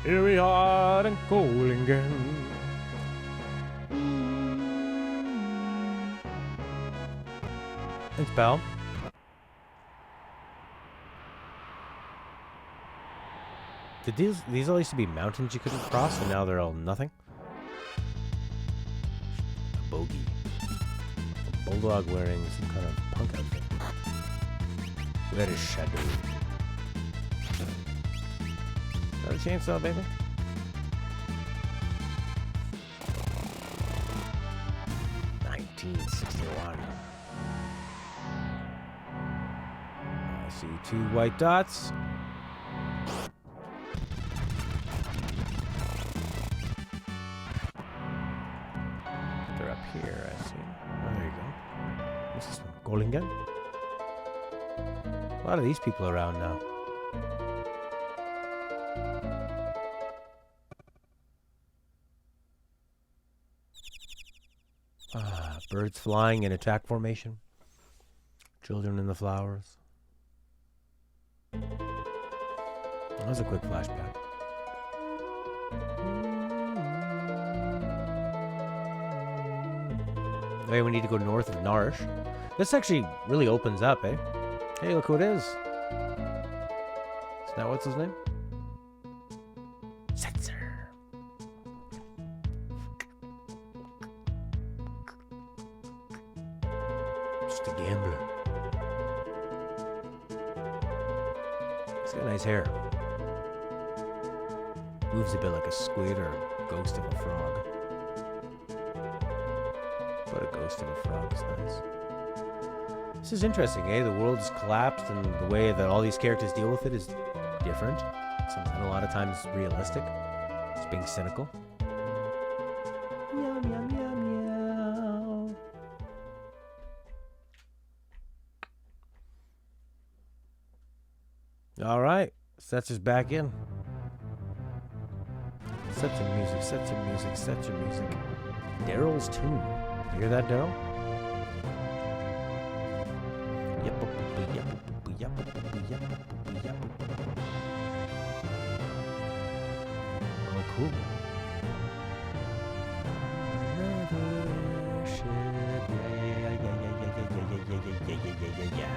Here we are in Kolingen. Thanks, pal. Did these all used to be mountains you couldn't cross, and now they're all nothing? A bogey. A bulldog wearing some kind of punk outfit. Where is Shadow? Is that a chainsaw, baby? $19.61. I see 2 white dots. They're up here, I see. Oh, there you go. What's this one? Golingen? A lot of these people around now. Birds flying in attack formation. Children in the flowers. That was a quick flashback. Hey, we need to go north of Narsh. This actually really opens up, eh? Hey, look who it is. Is that what's his name? Setzer. Just a gambler. He's got nice hair. Moves a bit like a squid or a ghost of a frog. But a ghost of a frog is nice. This is interesting, eh? The world has collapsed and the way that all these characters deal with it is different. And a lot of times realistic. It's being cynical. Meow, meow, meow, meow. Alright. Setzer's back in. Set your music, set your music, set your music. Daryl's tune. You hear that, Daryl? Oh, cool. Another ship. Yeah.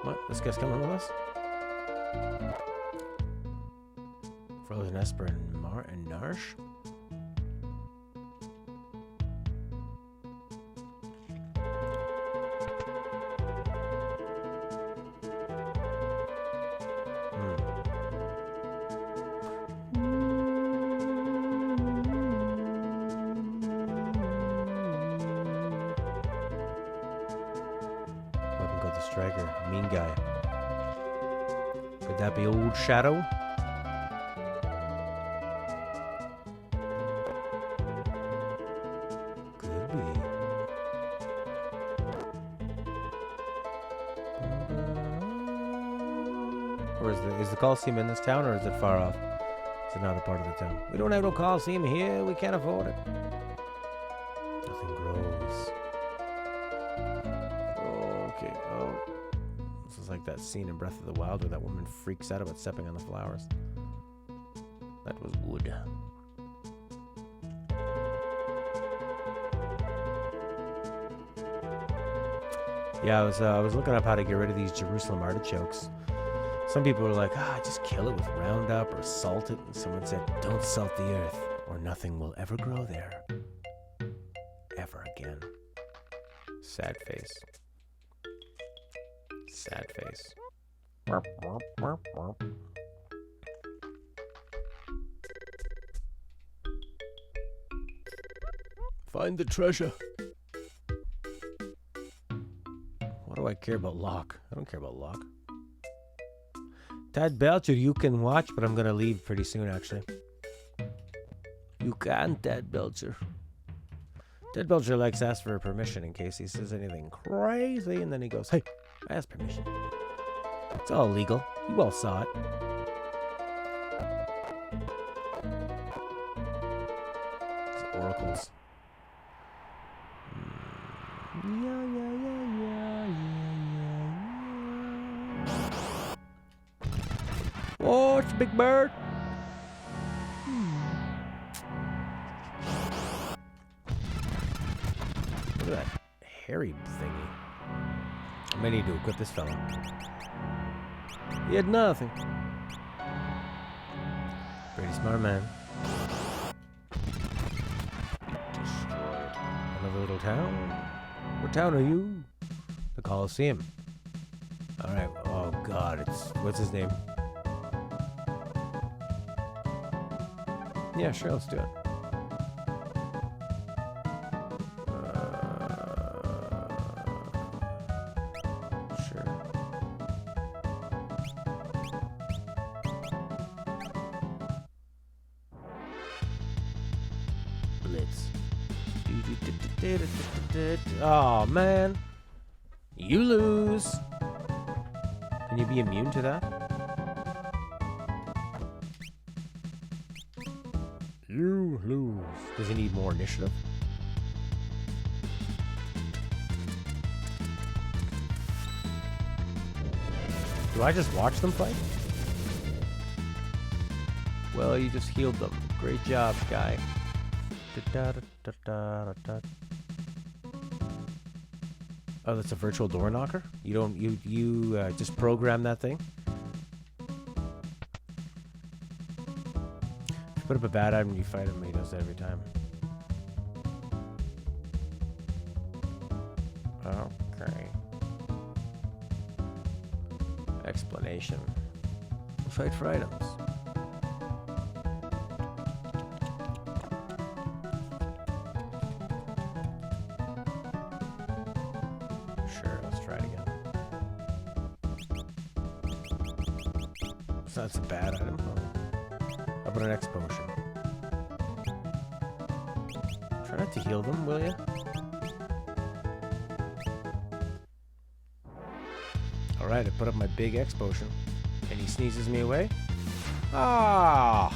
What? This guy's coming with us? Frozen Esper and Narsh? Striker, mean guy. Could that be old Shadow? Could be. Or is the Coliseum in this town, or is it far off? Is it not a part of the town? We don't have no Coliseum here. We can't afford it. Nothing grows. Okay. Oh. This is like that scene in Breath of the Wild where that woman freaks out about stepping on the flowers. That was wood. Yeah, I was looking up how to get rid of these Jerusalem artichokes. Some people were like, just kill it with Roundup or salt it. And someone said, don't salt the earth or nothing will ever grow there. Ever again. Sad face. Sad face. Warp, warp, warp, warp. Find the treasure. What do I care about Locke? I don't care about Locke. Tad Belcher, you can watch, but I'm gonna leave pretty soon, actually. You can, Tad Belcher. Ted Belcher likes to ask for permission in case he says anything crazy, and then he goes, "Hey, I asked permission." It's all legal. You all saw it. It's oracles. Oh, it's a big bird. Look at that hairy thingy. I may need to equip this fella. He had nothing. Pretty smart man. Destroyed. Another little town. What town are you? The Colosseum. Alright. Oh god, what's his name? Yeah, sure, let's do it. Sure. Blitz. Oh man. You lose. Can you be immune to that? You lose. Does he need more initiative? Do I just watch them fight? Well, you just healed them. Great job, guy. Oh, that's a virtual door knocker? You don't you just program that thing? Put up a bad item and you fight him, he does that every time. Okay. Explanation. Fight for items. Sure, let's try it again. So that's a bad item. How about an X potion? Try not to heal them, will you? Alright, I put up my big X potion. And he sneezes me away? Ah!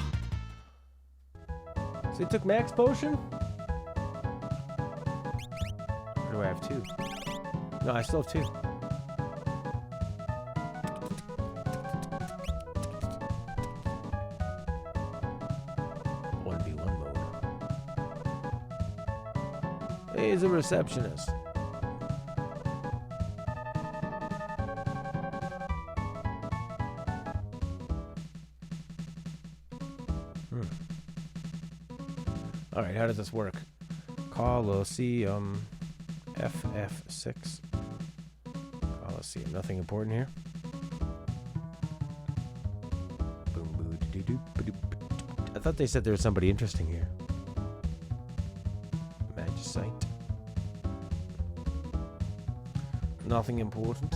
So he took my X potion? Or do I have two? No, I still have two. 1v1 mode. He's a receptionist. Alright, how does this work? Colosseum FF6. Colosseum. Nothing important here. I thought they said there was somebody interesting here. Magicite. Nothing important.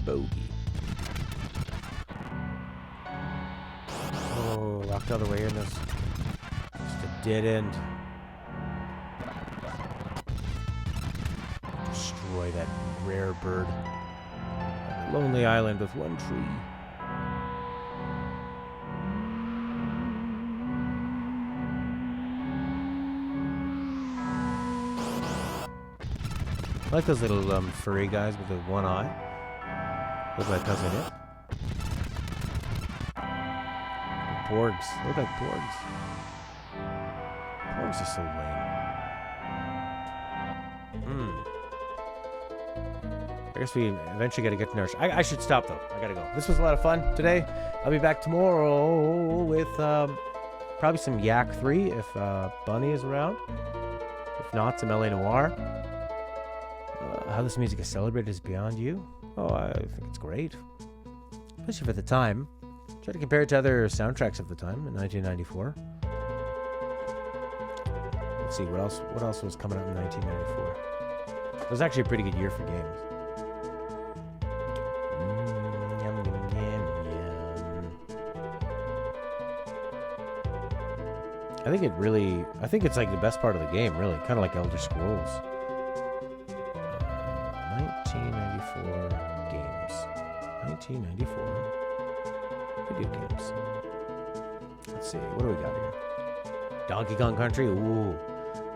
Bogey. Oh, locked all the way in this. Just a dead end. Destroy that rare bird. A lonely island with one tree. I like those little furry guys with the one eye. Look like Cousin It. Porgs. Look like porgs. Porgs are so lame. I guess we eventually gotta get to Nourish. I should stop though. I gotta go. This was a lot of fun today. I'll be back tomorrow with probably some Yak 3 if Bunny is around. If not, some LA Noir. How this music is celebrated is beyond you. Oh, I think it's great. Especially for the time. Try to compare it to other soundtracks of the time in 1994. Let's see what else. What else was coming out in 1994? It was actually a pretty good year for games. Yum, yum, yum, yum. I think it's like the best part of the game, really. Kind of like Elder Scrolls. 1994 games. 1994 video games. Let's see, what do we got here? Donkey Kong Country, ooh.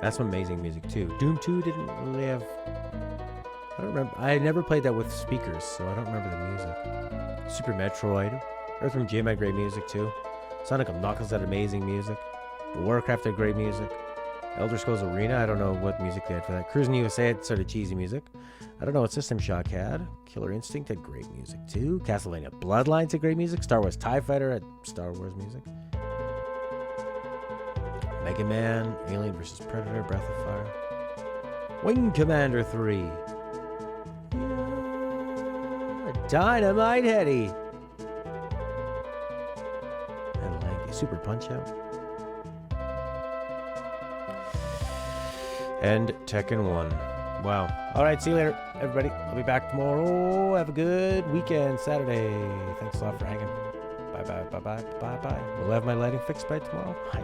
That's some amazing music too. Doom 2 didn't really have... I don't remember. I never played that with speakers, so I don't remember the music. Super Metroid. Earthworm Jim had great music too. Sonic & Knuckles had amazing music. Warcraft had great music. Elder Scrolls Arena, I don't know what music they had for that. Cruising USA had sort of cheesy music. I don't know what System Shock had. Killer Instinct had great music too. Castlevania Bloodlines had great music. Star Wars TIE Fighter had Star Wars music. Mega Man, Alien vs. Predator, Breath of Fire. Wing Commander 3. Yeah, Dynamite Headdy. And Lanky Super Punch-Out. And Tekken 1. Wow. Alright, see you later, everybody. I'll be back tomorrow. Have a good weekend, Saturday. Thanks a lot for hanging. Bye-bye, bye-bye, bye-bye. We'll have my lighting fixed by tomorrow. Hi.